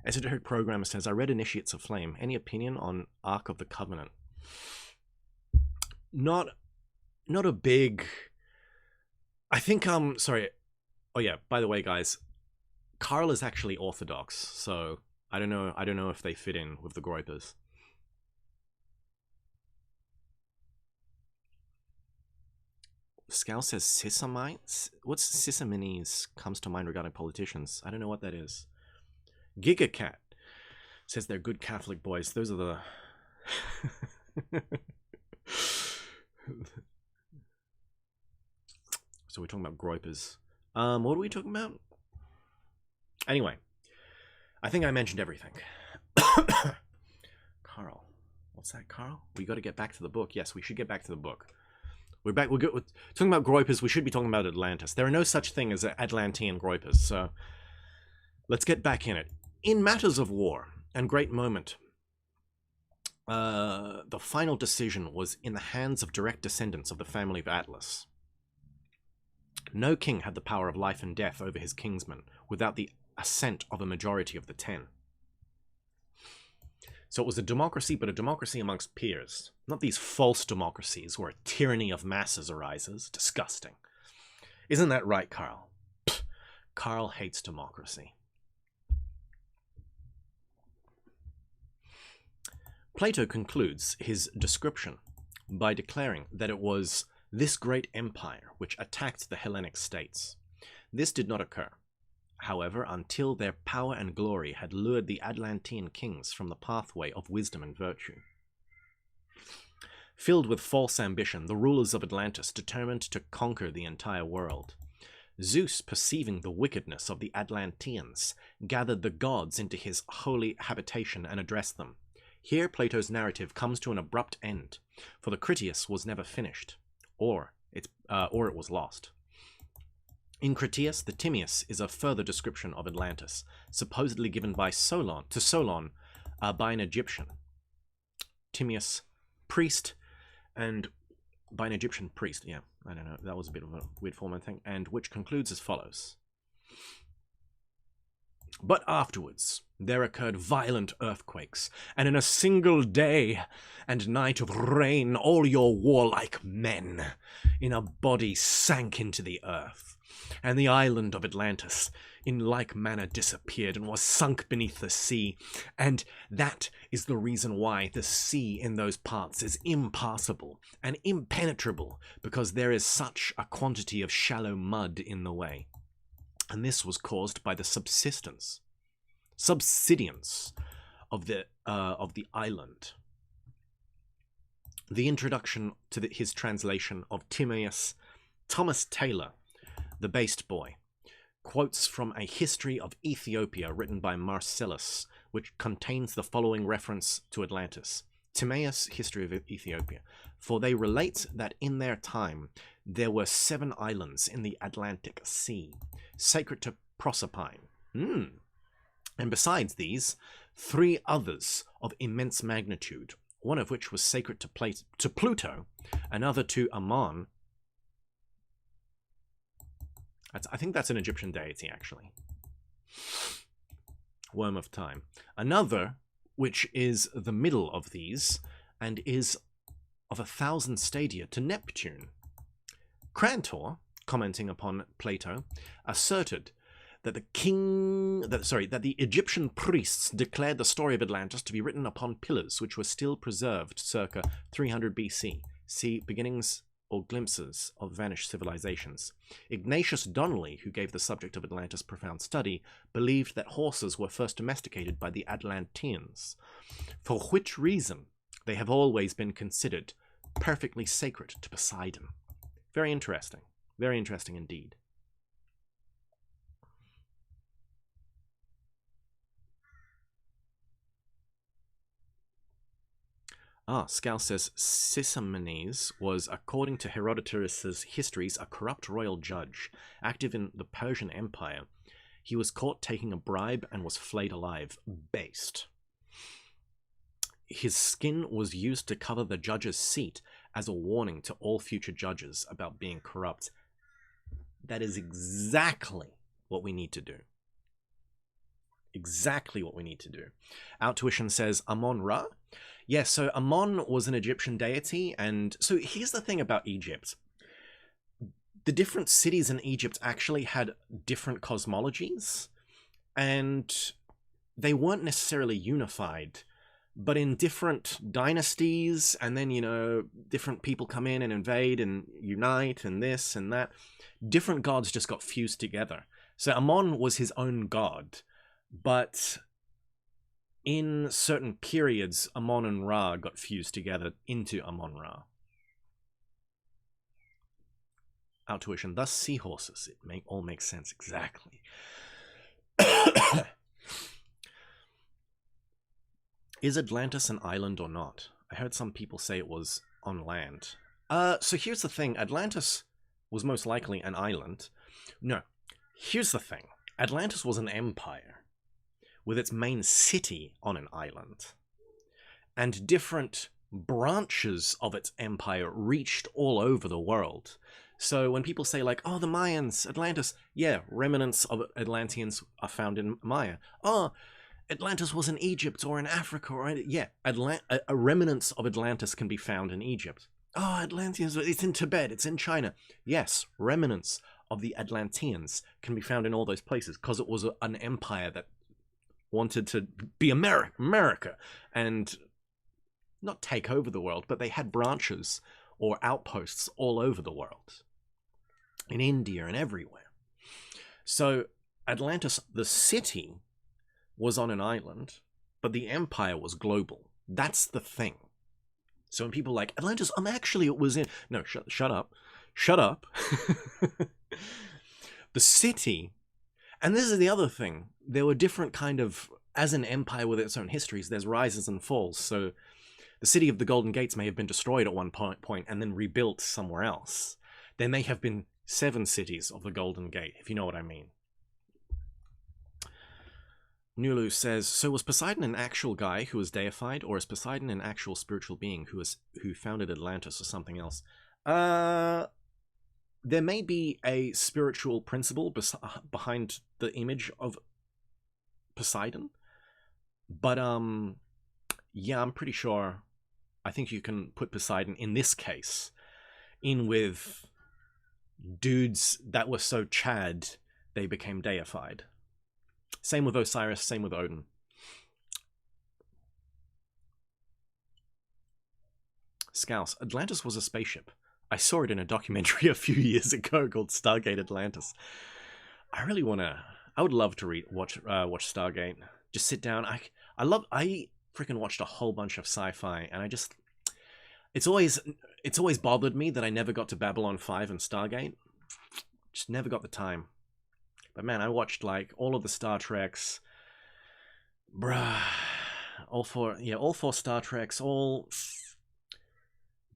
Esoteric Programmer says, I read Initiates of Flame. Any opinion on Ark of the Covenant? Not a big... I think, sorry. Oh yeah, by the way, guys, Carl is actually Orthodox, so I don't know if they fit in with the groipers. Scout says Sisamites? What's Sisamines comes to mind regarding politicians? I don't know what that is. Gigacat says they're good Catholic boys. Those are the... So we're talking about groipers. What are we talking about? Anyway, I think I mentioned everything. Carl. What's that, Carl? We got to get back to the book. Yes, we should get back to the book. We're back. We're talking about groipers. We should be talking about Atlantis. There are no such thing as Atlantean groipers, so let's get back in it. In matters of war and great moment, the final decision was in the hands of direct descendants of the family of Atlas. No king had the power of life and death over his kingsmen without the assent of a majority of the 10. So it was a democracy, but a democracy amongst peers. Not these false democracies where a tyranny of masses arises. Disgusting. Isn't that right, Carl? Pfft. Carl hates democracy. Plato concludes his description by declaring that it was this great empire which attacked the Hellenic states. This did not occur, however, until their power and glory had lured the Atlantean kings from the pathway of wisdom and virtue. Filled with false ambition, the rulers of Atlantis determined to conquer the entire world. Zeus, perceiving the wickedness of the Atlanteans, gathered the gods into his holy habitation and addressed them. Here Plato's narrative comes to an abrupt end, for the Critias was never finished, or it was lost. In Critias, the Timaeus is a further description of Atlantis, supposedly given by Solon by an Egyptian. Timaeus, priest, and by an Egyptian priest, yeah, I don't know, that was a bit of a weird form, I think, and which concludes as follows. But afterwards, there occurred violent earthquakes, and in a single day and night of rain, all your warlike men in a body sank into the earth, and the island of Atlantis in like manner disappeared and was sunk beneath the sea, and that is the reason why the sea in those parts is impassable and impenetrable, because there is such a quantity of shallow mud in the way. And this was caused by the subsidence of the island. The introduction to his translation of Timaeus, Thomas Taylor, the Based Boy, quotes from a history of Ethiopia written by Marcellus, which contains the following reference to Atlantis. Timaeus, History of Ethiopia. For they relate that in their time there were 7 islands in the Atlantic Sea, sacred to Proserpine. And besides these, 3 others of immense magnitude, one of which was sacred to Pluto, another to Ammon, I think that's an Egyptian deity, actually. Worm of Time. Another, which is the middle of these, and is of 1,000 stadia to Neptune. Crantor, commenting upon Plato, asserted that the Egyptian priests declared the story of Atlantis to be written upon pillars, which were still preserved circa 300 BC. See Beginnings or Glimpses of Vanished Civilizations. Ignatius Donnelly, who gave the subject of Atlantis profound study, believed that horses were first domesticated by the Atlanteans, for which reason they have always been considered perfectly sacred to Poseidon. Very interesting indeed. Scal says Sisamines was, according to Herodotus's histories, a corrupt royal judge, active in the Persian Empire. He was caught taking a bribe and was flayed alive. Based. His skin was used to cover the judge's seat as a warning to all future judges about being corrupt. That is exactly what we need to do. Exactly what we need to do. Outtuition says Amon-Ra. Yes, so Amon was an Egyptian deity, and so here's the thing about Egypt. The different cities in Egypt actually had different cosmologies, and they weren't necessarily unified, but in different dynasties, and then, you know, different people come in and invade and unite and this and that. Different gods just got fused together. So Amon was his own god, but in certain periods, Amon and Ra got fused together into Amon-Ra. Outtuition, thus seahorses. It all makes sense, exactly. Is Atlantis an island or not? I heard some people say it was on land. So here's the thing. Atlantis was most likely an island. No. Here's the thing. Atlantis was an empire with its main city on an island. And different branches of its empire reached all over the world. So when people say like, oh, the Mayans, Atlantis, yeah, remnants of Atlanteans are found in Maya. Oh, Atlantis was in Egypt or in Africa, or yeah, a remnants of Atlantis can be found in Egypt. Oh, Atlanteans, it's in Tibet, it's in China. Yes, remnants of the Atlanteans can be found in all those places because it was an empire that wanted to be America and not take over the world, but they had branches or outposts all over the world, in India and everywhere. So Atlantis, the city, was on an island, but the empire was global. That's the thing. So when people are like, Atlantis, actually it was in... No, shut up. Shut up. The city... And this is the other thing. There were different kind of... As an empire with its own histories, there's rises and falls. So the city of the Golden Gates may have been destroyed at one point and then rebuilt somewhere else. There may have been 7 cities of the Golden Gate, if you know what I mean. Nulu says, so was Poseidon an actual guy who was deified, or is Poseidon an actual spiritual being who founded Atlantis or something else? There may be a spiritual principle behind the image of Poseidon, but yeah, I'm pretty sure. I think you can put Poseidon in this case in with dudes that were so Chad they became deified. Same with Osiris, same with Odin. Scouse, Atlantis was a spaceship. I saw it in a documentary a few years ago called Stargate Atlantis. I really want to... I would love to watch Stargate. Just sit down. I freaking watched a whole bunch of sci-fi, and I just... It's always bothered me that I never got to Babylon 5 and Stargate. Just never got the time. But man, I watched like all of the Star Treks. Bruh. All four Star Treks, all...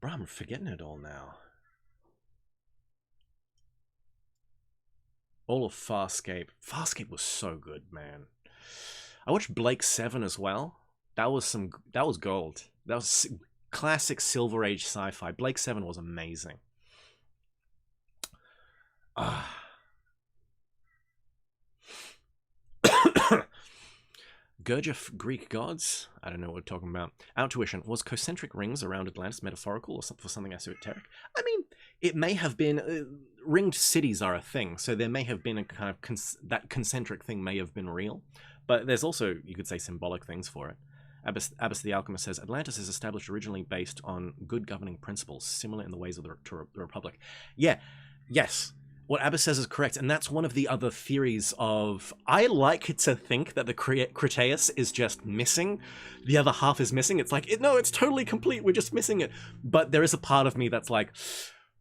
Bruh, I'm forgetting it all now. All of Farscape. Farscape was so good, man. I watched Blake 7 as well. That was gold. That was classic Silver Age sci-fi. Blake 7 was amazing. Gurdjieff Greek gods? I don't know what we're talking about. Outtuition. Was concentric rings around Atlantis metaphorical or for something esoteric? I mean, it may have been... ringed cities are a thing, so there may have been a kind of... that concentric thing may have been real. But there's also, you could say, symbolic things for it. Abbas the Alchemist says, Atlantis is established originally based on good governing principles, similar in the ways of the Republic. Yeah, yes. What Abbas says is correct, and that's one of the other theories of... I like to think that the Cretaeus is just missing. The other half is missing. It's like, no, it's totally complete. We're just missing it. But there is a part of me that's like,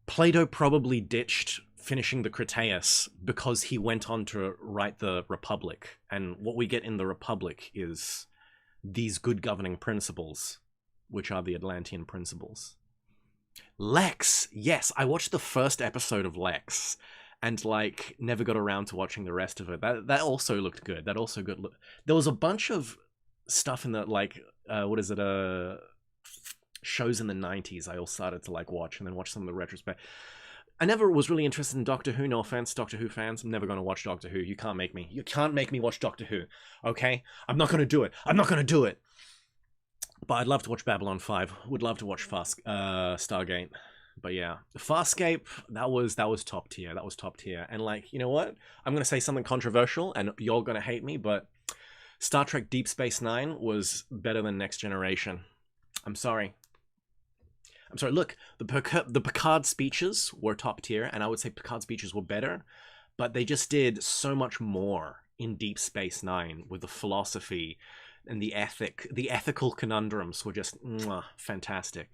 Plato probably ditched finishing the Cretaeus because he went on to write the Republic. And what we get in the Republic is these good governing principles, which are the Atlantean principles. Lex, yes, I watched the first episode of Lex and like never got around to watching the rest of it. That also looked good. That also good. There was a bunch of stuff in the like shows in the 90s I all started to like watch and then watch some of the retrospect. I never was really interested in Doctor Who. No offense, Doctor Who fans. I'm never going to watch Doctor Who. You can't make me. You can't make me watch Doctor Who. Okay? I'm not going to do it. I'm not going to do it. But I'd love to watch Babylon 5. Would love to watch Stargate. But yeah, Farscape, that was top tier. That was top tier. And like, you know what? I'm going to say something controversial and you're going to hate me, but Star Trek Deep Space Nine was better than Next Generation. I'm sorry. Look, the Picard speeches were top tier, and I would say Picard speeches were better, but they just did so much more in Deep Space Nine with the philosophy and the ethical conundrums were just fantastic.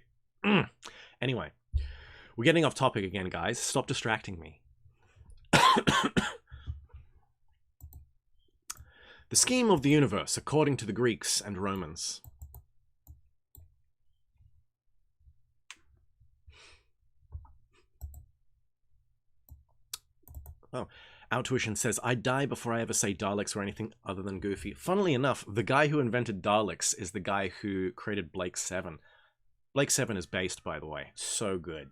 Anyway, we're getting off topic again, guys. Stop distracting me. The scheme of the universe, according to the Greeks and Romans. Oh, Outtuition says, I'd die before I ever say Daleks or anything other than goofy. Funnily enough, the guy who invented Daleks is the guy who created Blake 7. Blake 7 is based, by the way. So good.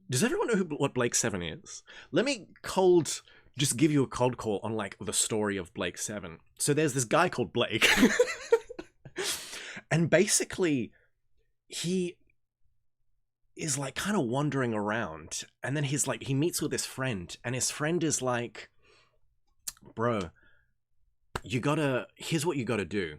Does everyone know what Blake 7 is? Let me just give you a cold call on like the story of Blake 7. So there's this guy called Blake. And basically, he is like kind of wandering around, and then he meets with his friend, and his friend is like, bro, here's what you gotta do.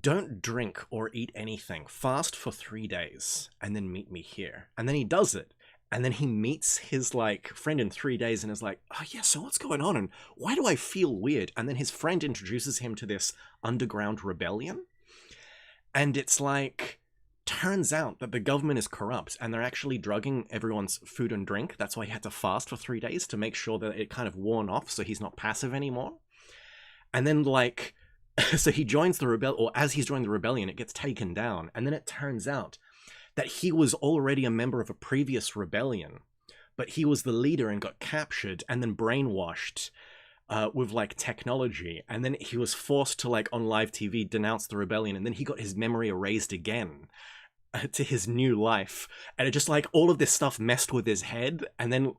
Don't drink or eat anything. Fast for 3 days, and then meet me here. And then he does it. And then he meets his like friend in 3 days and is like, oh yeah, so what's going on? And why do I feel weird? And then his friend introduces him to this underground rebellion. And it's like, turns out that the government is corrupt and they're actually drugging everyone's food and drink. That's why he had to fast for 3 days to make sure that it kind of worn off so he's not passive anymore. And then like, so he joins the rebellion, or as he's joining the rebellion, it gets taken down. And then it turns out that he was already a member of a previous rebellion, but he was the leader and got captured and then brainwashed with like technology. And then he was forced to like on live TV denounce the rebellion. And then he got his memory erased again to his new life. And it just like all of this stuff messed with his head. And then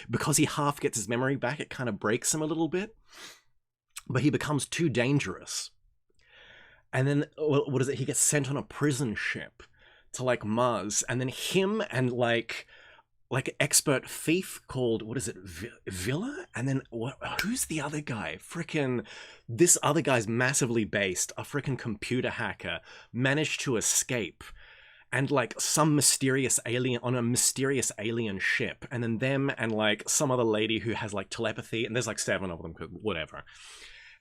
because he half gets his memory back, it kind of breaks him a little bit. But he becomes too dangerous. And then what is it? He gets sent on a prison ship to like Mars, and then him and like expert thief called, what is it, Villa? And then who's the other guy? Frickin' this other guy's massively based, a frickin' computer hacker, managed to escape, and like some mysterious alien on a mysterious alien ship, and then them and like some other lady who has like telepathy, and there's like 7 of them, whatever.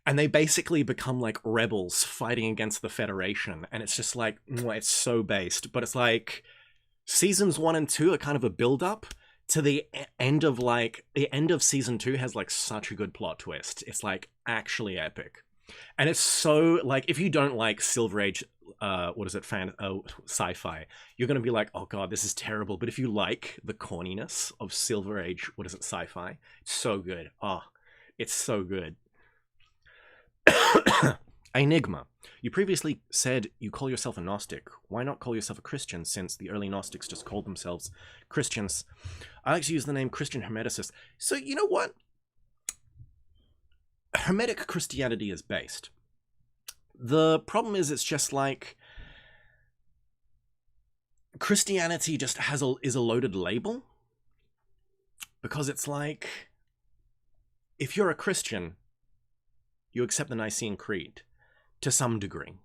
And they basically become like rebels fighting against the Federation. And it's just like, it's so based. But it's like seasons 1 and 2 are kind of a build up to the end of like, the end of season 2 has like such a good plot twist. It's like actually epic. And it's so like, if you don't like Silver Age, sci-fi, you're going to be like, oh God, this is terrible. But if you like the corniness of Silver Age, sci-fi, it's so good. Oh, it's so good. Enigma. You previously said you call yourself a Gnostic. Why not call yourself a Christian, since the early Gnostics just called themselves Christians? I like to use the name Christian Hermeticist. So, you know what? Hermetic Christianity is based. The problem is it's just like Christianity just is a loaded label, because it's like, if you're a Christian, you accept the Nicene Creed to some degree.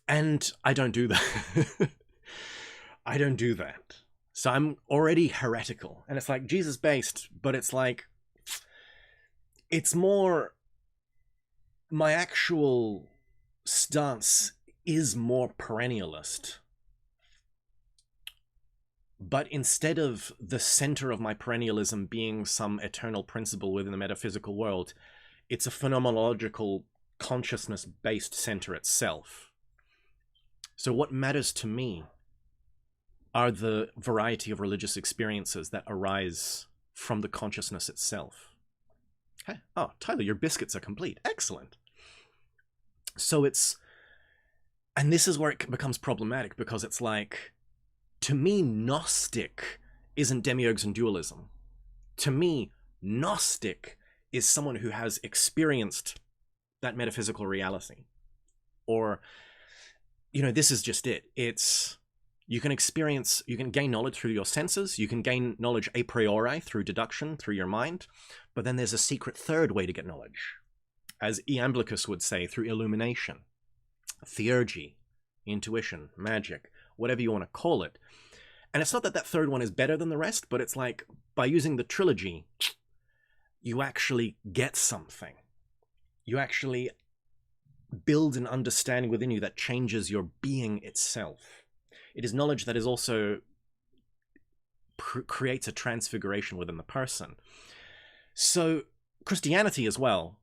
And I don't do that. I don't do that. So I'm already heretical. And it's like Jesus-based, but it's like, it's more, my actual stance is more perennialist. But instead of the center of my perennialism being some eternal principle within the metaphysical world, it's a phenomenological consciousness-based center itself. So what matters to me are the variety of religious experiences that arise from the consciousness itself. Okay. Oh, Tyler, your biscuits are complete. Excellent. So it's, and this is where it becomes problematic, because it's like, to me, Gnostic isn't demiurges and dualism. To me, Gnostic is someone who has experienced that metaphysical reality. Or, you know, this is just it. It's, you can gain knowledge through your senses, you can gain knowledge a priori through deduction, through your mind, but then there's a secret third way to get knowledge. As Iamblichus would say, through illumination, theurgy, intuition, magic, whatever you want to call it. And it's not that that third one is better than the rest, but it's like, by using the trilogy, you actually get something. You actually build an understanding within you that changes your being itself. It is knowledge that is also creates a transfiguration within the person. So Christianity as well.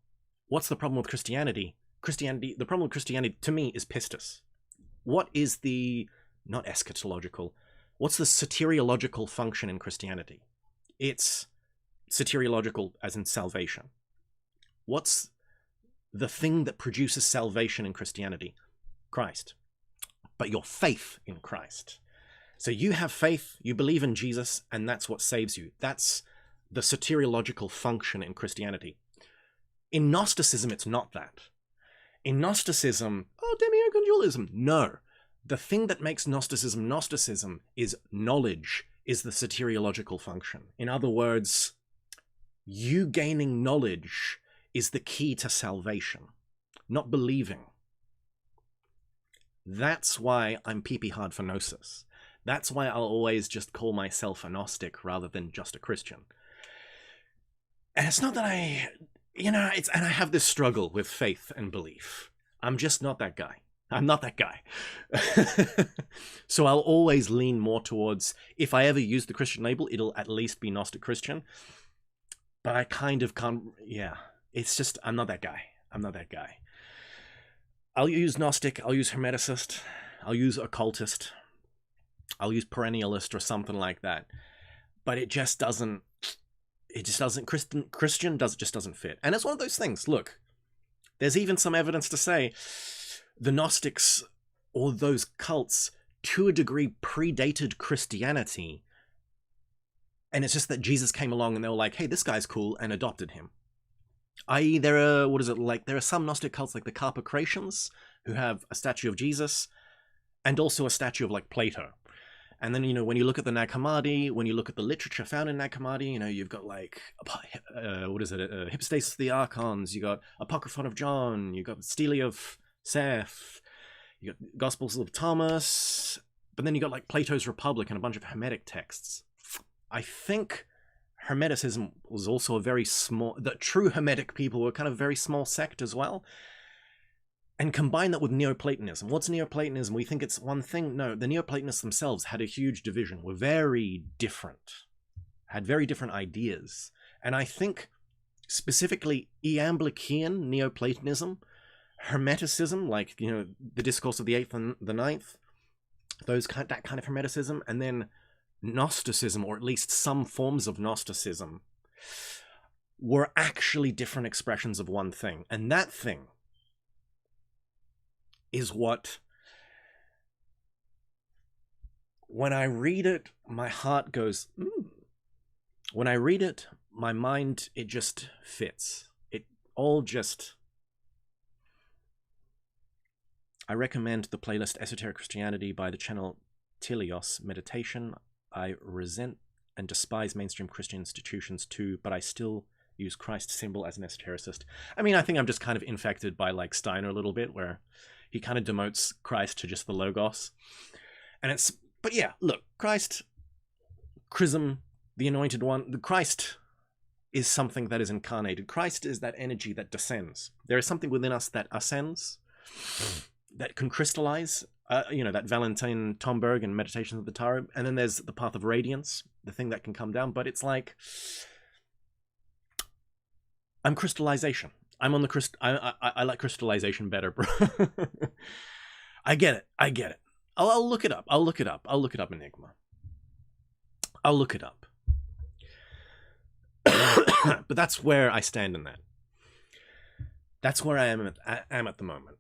What's the problem with Christianity? The problem with Christianity, to me, is pistis. What is the, not eschatological, what's the soteriological function in Christianity? It's soteriological as in salvation. What's the thing that produces salvation in Christianity? Christ. But your faith in Christ. So you have faith, you believe in Jesus, and that's what saves you. That's the soteriological function in Christianity. In Gnosticism, it's not that. In Gnosticism, oh, demiurge and dualism. No. The thing that makes Gnosticism Gnosticism is knowledge, is the soteriological function. In other words, you gaining knowledge is the key to salvation, not believing. That's why I'm pee-pee hard for gnosis. That's why I'll always just call myself a Gnostic rather than just a Christian. And it's not that I, and I have this struggle with faith and belief. I'm just not that guy. I'm not that guy. So I'll always lean more towards, if I ever use the Christian label, it'll at least be Gnostic Christian. But I kind of can't, it's just, I'm not that guy. I'm not that guy. I'll use Gnostic, I'll use Hermeticist, I'll use Occultist, I'll use Perennialist or something like that. But it just doesn't, Christian just doesn't fit. And it's one of those things, look, there's even some evidence to say the Gnostics, or those cults, to a degree predated Christianity. And it's just that Jesus came along and they were like, hey, this guy's cool, and adopted him. I.e., there are some Gnostic cults like the Carpocratians, who have a statue of Jesus, and also a statue of like Plato. And then, when you look at the Nag Hammadi, when you look at the literature found in Nag Hammadi, you've got like, Hypostasis of the Archons, you got Apocryphon of John, you got Stele of Seth, you got Gospels of Thomas, but then you got like Plato's Republic and a bunch of Hermetic texts. I think Hermeticism was also a very small, the true Hermetic people were kind of a very small sect as well. And combine that with Neoplatonism. What's Neoplatonism? We think it's one thing. No, the Neoplatonists themselves had a huge division, were very different, had very different ideas. And I think specifically Iamblichian Neoplatonism, Hermeticism, like, the Discourse of the Eighth and the Ninth, that kind of Hermeticism, and then Gnosticism, or at least some forms of Gnosticism, were actually different expressions of one thing. And that thing is what, when I read it, my heart goes, When I read it, my mind, it just fits. It all just... I recommend the playlist Esoteric Christianity by the channel Telios Meditation. I resent and despise mainstream Christian institutions too, but I still use Christ's symbol as an esotericist. I mean, I think I'm just kind of infected by like Steiner a little bit, where he kind of demotes Christ to just the Logos. And it's... But yeah, look, Christ, Chrism, the Anointed One, the Christ is something that is incarnated. Christ is that energy that descends. There is something within us that ascends, that can crystallize, that Valentin Tomberg and Meditations of the Tarot. And then there's the path of radiance, the thing that can come down. But it's like, I'm crystallization. I'm on the I like crystallization better, bro. I get it. I'll look it up. I'll look it up, Enigma. I'll look it up. But that's where I stand in that. That's where I am at the moment.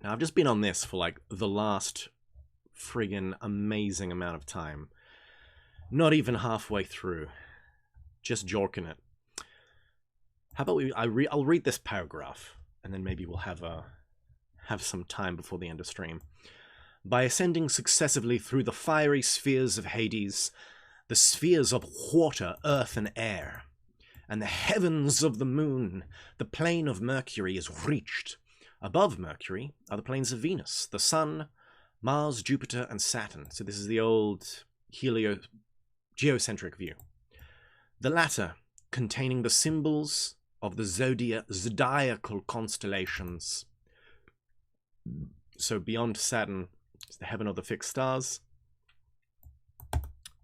Now, I've just been on this for like the last friggin' amazing amount of time. Not even halfway through. Just jorking it. How about I'll read this paragraph, and then maybe we'll have some time before the end of stream. By ascending successively through the fiery spheres of Hades, the spheres of water, earth, and air, and the heavens of the moon, the plane of Mercury is reached. Above Mercury are the planes of Venus, the Sun, Mars, Jupiter, and Saturn. So this is the old geocentric view. The latter containing the symbols of the zodiacal constellations. So beyond Saturn is the heaven of the fixed stars.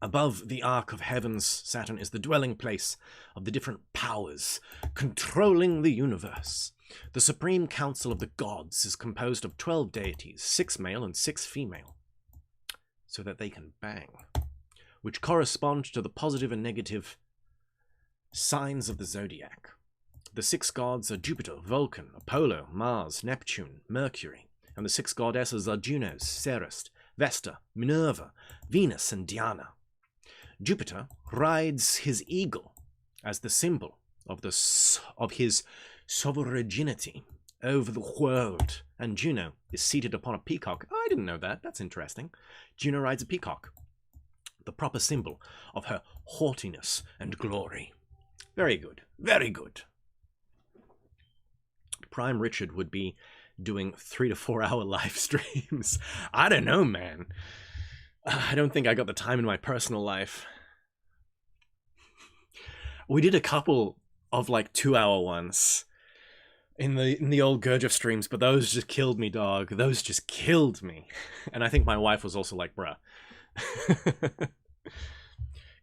Above the arc of heavens, Saturn is the dwelling place of the different powers controlling the universe. The Supreme Council of the Gods is composed of 12 deities, 6 male and 6 female, so that they can bang, which correspond to the positive and negative signs of the zodiac. The 6 gods are Jupiter, Vulcan, Apollo, Mars, Neptune, Mercury, and the 6 goddesses are Juno, Ceres, Vesta, Minerva, Venus, and Diana. Jupiter rides his eagle as the symbol of his sovereignty over the world, and Juno is seated upon a peacock. Oh, I didn't know that. That's interesting. Juno rides a peacock, the proper symbol of her haughtiness and glory. Very good. Very good. Prime Richard would be doing 3 to 4 hour live streams. I don't know, man. I don't think I got the time in my personal life. We did a couple of like 2-hour ones in the old Gurdjieff streams, but those just killed me, dog. Those just killed me. And I think my wife was also like, bruh.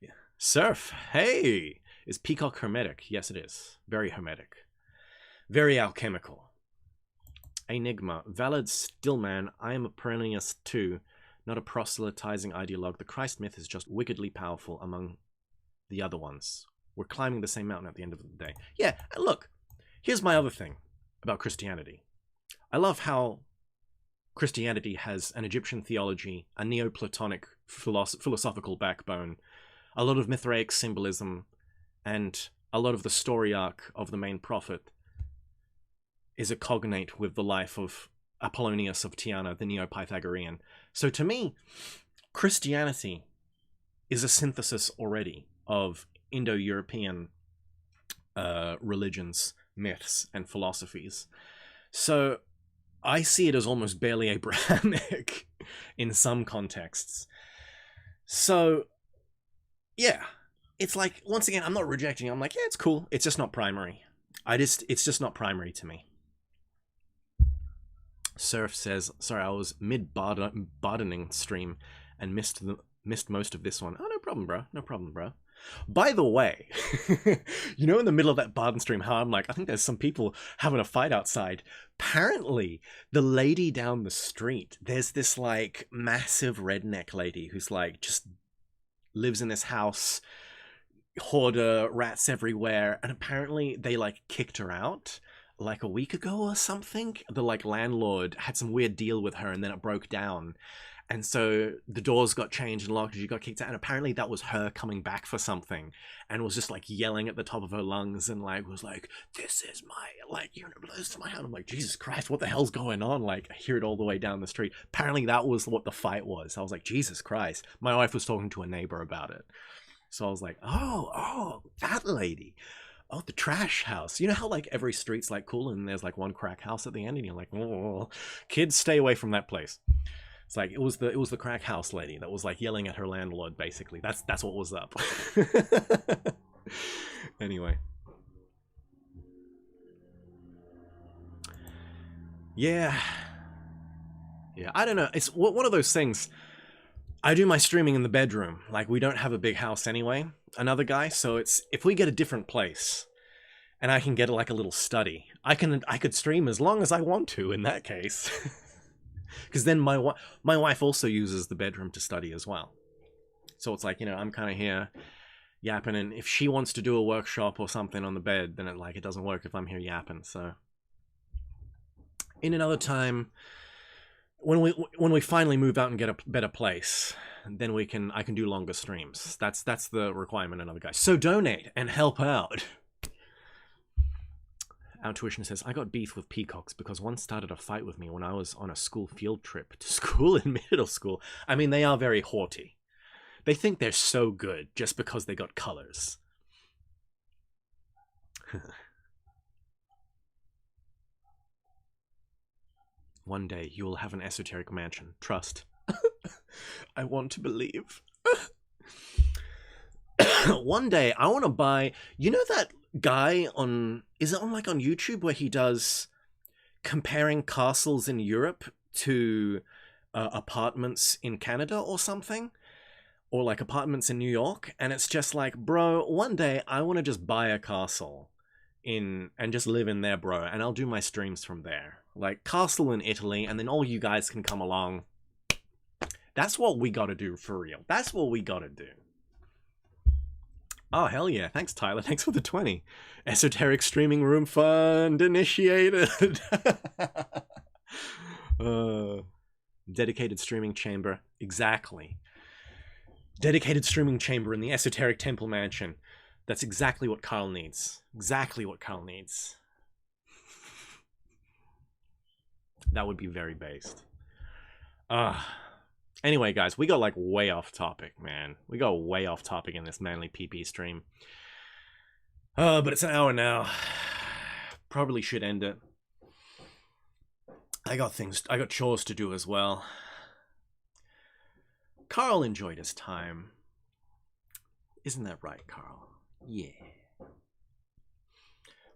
Yeah. Surf, hey! Is peacock hermetic? Yes, it is. Very hermetic. Very alchemical. Enigma. Valid Stillman. I am a perennialist too, not a proselytizing ideologue. The Christ myth is just wickedly powerful among the other ones. We're climbing the same mountain at the end of the day. Yeah, look. Here's my other thing about Christianity. I love how Christianity has an Egyptian theology, a Neoplatonic philosophical backbone, a lot of Mithraic symbolism, and a lot of the story arc of the main prophet is a cognate with the life of Apollonius of Tyana, the Neo-Pythagorean. So to me, Christianity is a synthesis already of Indo-European religions, myths, and philosophies. So I see it as almost barely Abrahamic in some contexts. So, yeah. It's like, once again, I'm not rejecting it. I'm like, yeah, it's cool. It's just not primary. It's just not primary to me. Surf says, sorry, I was mid-bardening stream and missed most of this one. Oh, no problem, bro. No problem, bro. By the way, you know, in the middle of that Barden stream, how I'm like, I think there's some people having a fight outside. Apparently, the lady down the street, there's this like massive redneck lady who's like just lives in this house, hoarder, rats everywhere, and apparently they like kicked her out like a week ago or something. The like landlord had some weird deal with her and then it broke down. And so the doors got changed and locked and she got kicked out. And apparently that was her coming back for something and was just like yelling at the top of her lungs and like was like, this is my, like, universe to my hand. I'm like, Jesus Christ, what the hell's going on? Like, I hear it all the way down the street. Apparently that was what the fight was. I was like, Jesus Christ. My wife was talking to a neighbor about it. So I was like, oh, that lady. Oh, the trash house. You know how like every street's like cool and there's like one crack house at the end and you're like, oh, kids, stay away from that place. It's like it was the crack house lady that was like yelling at her landlord. Basically, that's what was up. Anyway, yeah. I don't know. It's one of those things. I do my streaming in the bedroom. Like, we don't have a big house anyway. Another guy, so it's if we get a different place, and I can get like a little study, I could stream as long as I want to in that case. Because then my wife also uses the bedroom to study as well. So it's like, you know, I'm kind of here yapping, and if she wants to do a workshop or something on the bed, then it doesn't work if I'm here yapping. So in another time, when we finally move out and get a better place, then I can do longer streams. That's the requirement, another guy. So donate and help out. Our tuition says, I got beef with peacocks because one started a fight with me when I was on a school field trip to school in middle school. I mean, they are very haughty. They think they're so good just because they got colors. One day you will have an esoteric mansion. Trust. I want to believe. One day I want to buy, you know that guy on, is it on like on YouTube where he does comparing castles in Europe to apartments in Canada or something, or like apartments in New York, and it's just like, bro, one day I want to just buy a castle and just live in there, bro, and I'll do my streams from there, like castle in Italy, and then all you guys can come along. That's what we gotta do, for real. That's what we gotta do. Oh, hell yeah. Thanks, Tyler. Thanks for the 20. Esoteric Streaming Room Fund initiated. Dedicated streaming chamber. Exactly. Dedicated streaming chamber in the Esoteric Temple Mansion. That's exactly what Carl needs. Exactly what Carl needs. That would be very based. Anyway, guys, we got like way off topic, man. We got way off topic in this manly PP stream. But it's an hour now. Probably should end it. I got chores to do as well. Carl enjoyed his time. Isn't that right, Carl? Yeah.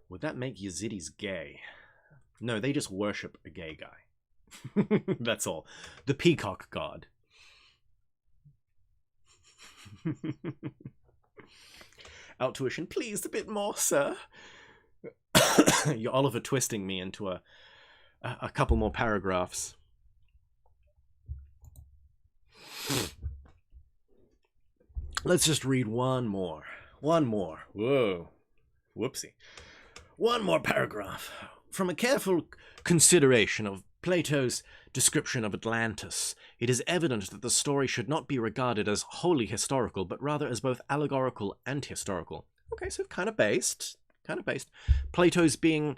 Would that make Yazidis gay? No, they just worship a gay guy. That's all. The peacock god. Out tuition, please, a bit more, sir. You're Oliver twisting me into a couple more paragraphs. Let's just read one more. One more. Whoa. Whoopsie. One more paragraph. From a careful consideration of Plato's description of Atlantis, it is evident that the story should not be regarded as wholly historical, but rather as both allegorical and historical. Okay, so kind of based. Plato's being,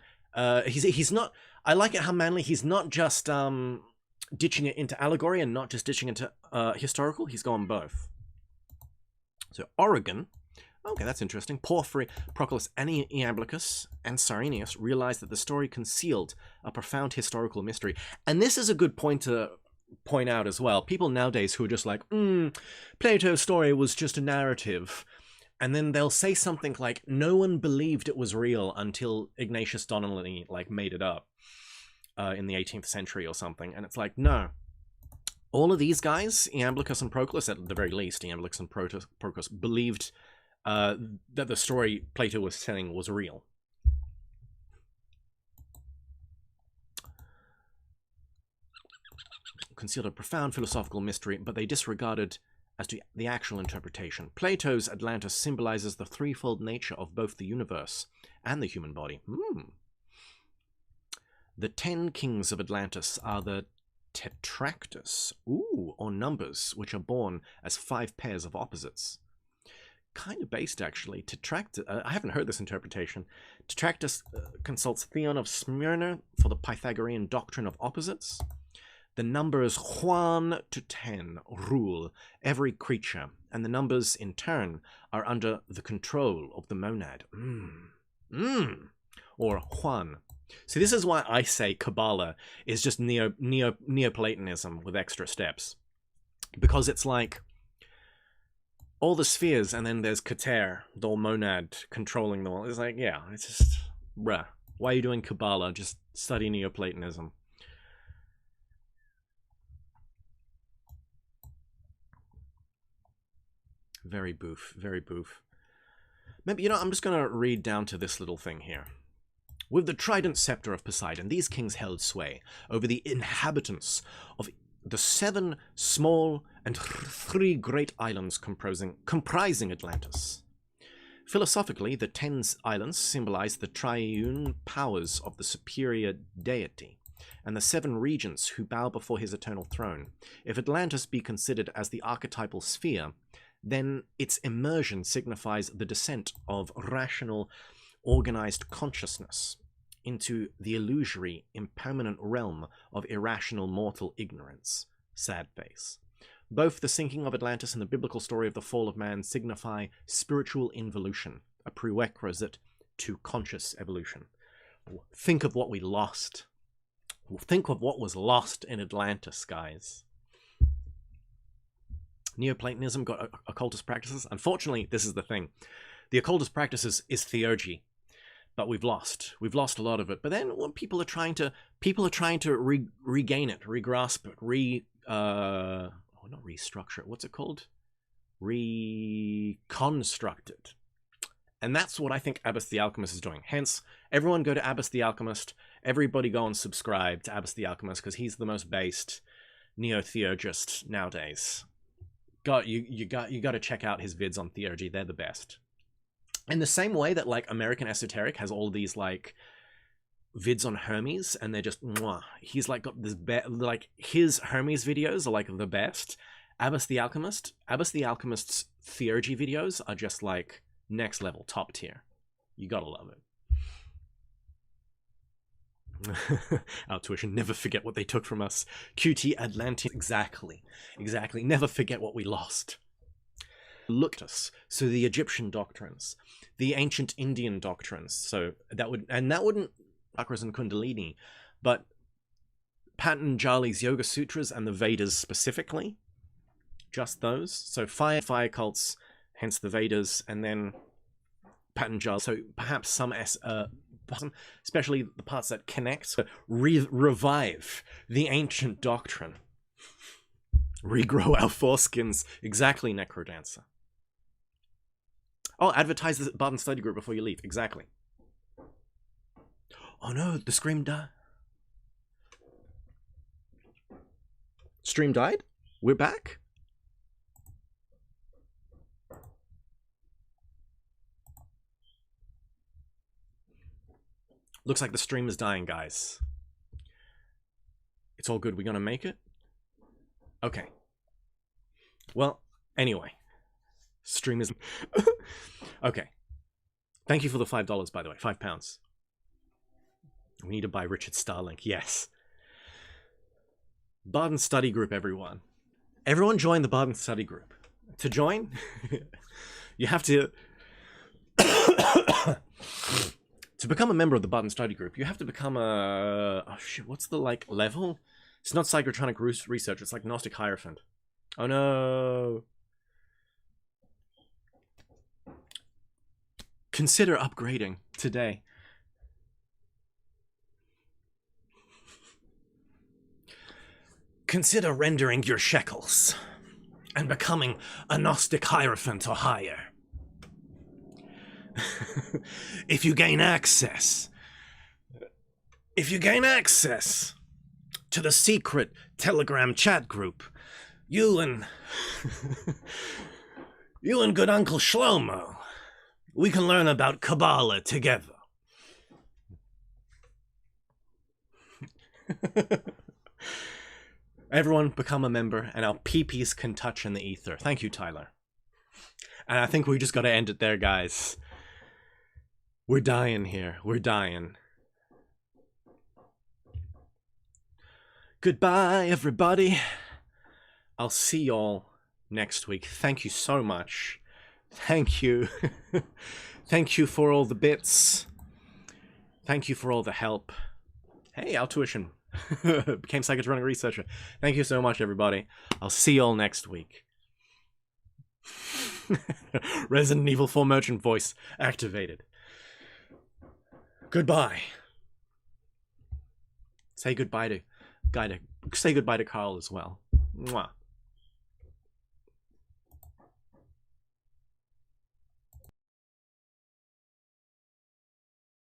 he's not, I like it how manly, he's not just ditching it into allegory and not just ditching into historical, he's gone both. So Origen, okay, that's interesting. Porphyry, Proclus, Iamblichus, and Cyrenius realized that the story concealed a profound historical mystery. And this is a good point to point out as well. People nowadays who are just like, Plato's story was just a narrative. And then they'll say something like, no one believed it was real until Ignatius Donnelly like made it up in the 18th century or something. And it's like, no. All of these guys, Iamblichus and Proclus, at the very least, Iamblichus and Proclus, believed that the story Plato was telling was real. Concealed a profound philosophical mystery, but they disregarded as to the actual interpretation. Plato's Atlantis symbolizes the threefold nature of both the universe and the human body. The 10 kings of Atlantis are the tetractus, ooh, or numbers which are born as 5 pairs of opposites. Kind of based, actually. Tetractus, I haven't heard this interpretation. Tetractus consults Theon of Smyrna for the Pythagorean doctrine of opposites. The numbers 1 to 10 rule every creature, and the numbers, in turn, are under the control of the monad. Or Juan. See, this is why I say Kabbalah is just Neoplatonism with extra steps. Because it's like all the spheres, and then there's Keter, the monad, controlling them all. It's like, yeah, it's just, bruh. Why are you doing Kabbalah? Just study Neoplatonism. Very boof, very boof. Maybe, you know, I'm just going to read down to this little thing here. With the trident scepter of Poseidon, these kings held sway over the inhabitants of the 7 small and 3 great islands comprising Atlantis. Philosophically, the 10 islands symbolize the triune powers of the superior deity, and the 7 regents who bow before his eternal throne. If Atlantis be considered as the archetypal sphere, then its immersion signifies the descent of rational, organized consciousness into the illusory, impermanent realm of irrational mortal ignorance. Sad face. Both the sinking of Atlantis and the biblical story of the fall of man signify spiritual involution, a prerequisite to conscious evolution. Think of what we lost. Think of what was lost in Atlantis, guys. Neoplatonism got occultist practices. Unfortunately, this is the thing. The occultist practices is theurgy, but we've lost a lot of it. But then when people are trying to regain it, regrasp it, not restructure it. What's it called? Reconstruct it. And that's what I think Abbas the Alchemist is doing. Hence, everyone go to Abbas the Alchemist. Everybody go and subscribe to Abbas the Alchemist because he's the most based neo-theurgist nowadays. You got to check out his vids on theurgy. They're the best. In the same way that like American Esoteric has all these like vids on Hermes, and they're just mwah. He's like got this like his Hermes videos are like the best. Abbas the Alchemist's theurgy videos are just like next level, top tier. You gotta love it. Our tuition, never forget what they took from us. QT Atlantean, exactly. Never forget what we lost. Looked us. So the Egyptian doctrines, the ancient Indian doctrines. So that wouldn't chakras and Kundalini, but Patanjali's Yoga Sutras and the Vedas specifically. Just those. So fire cults, hence the Vedas, and then Patanjali. So perhaps some especially the parts that connect, revive the ancient doctrine. Regrow our foreskins. Exactly, Necrodancer. Oh, advertise the Barton Study Group before you leave. Exactly. Oh no, the stream died. Stream died? We're back? Looks like the stream is dying, guys. It's all good. We're gonna make it? Okay. Well, anyway. Stream is... Okay. Thank you for the $5, by the way. £5. We need to buy Richard Starlink. Yes. Barton Study Group, everyone. Everyone join the Barton Study Group. To join, you have to... To become a member of the Barton Study Group, you have to become a... Oh shit, what's the, like, level? It's not psychotronic research, it's like Gnostic Hierophant. Oh no. Consider upgrading today. Consider rendering your shekels and becoming a Gnostic Hierophant or higher. If you gain access to the secret Telegram chat group, you and good Uncle Shlomo, we can learn about Kabbalah together. Everyone become a member, and our peepees can touch in the ether. Thank you, Tyler. And I think we just got to end it there, guys. We're dying here. We're dying. Goodbye, everybody. I'll see y'all next week. Thank you so much. Thank you. Thank you for all the bits. Thank you for all the help. Hey, our tuition. Became psychotronic researcher. Thank you so much, everybody. I'll see y'all next week. Resident Evil 4 merchant voice activated. Goodbye. Say goodbye to Carl as well. Mwah.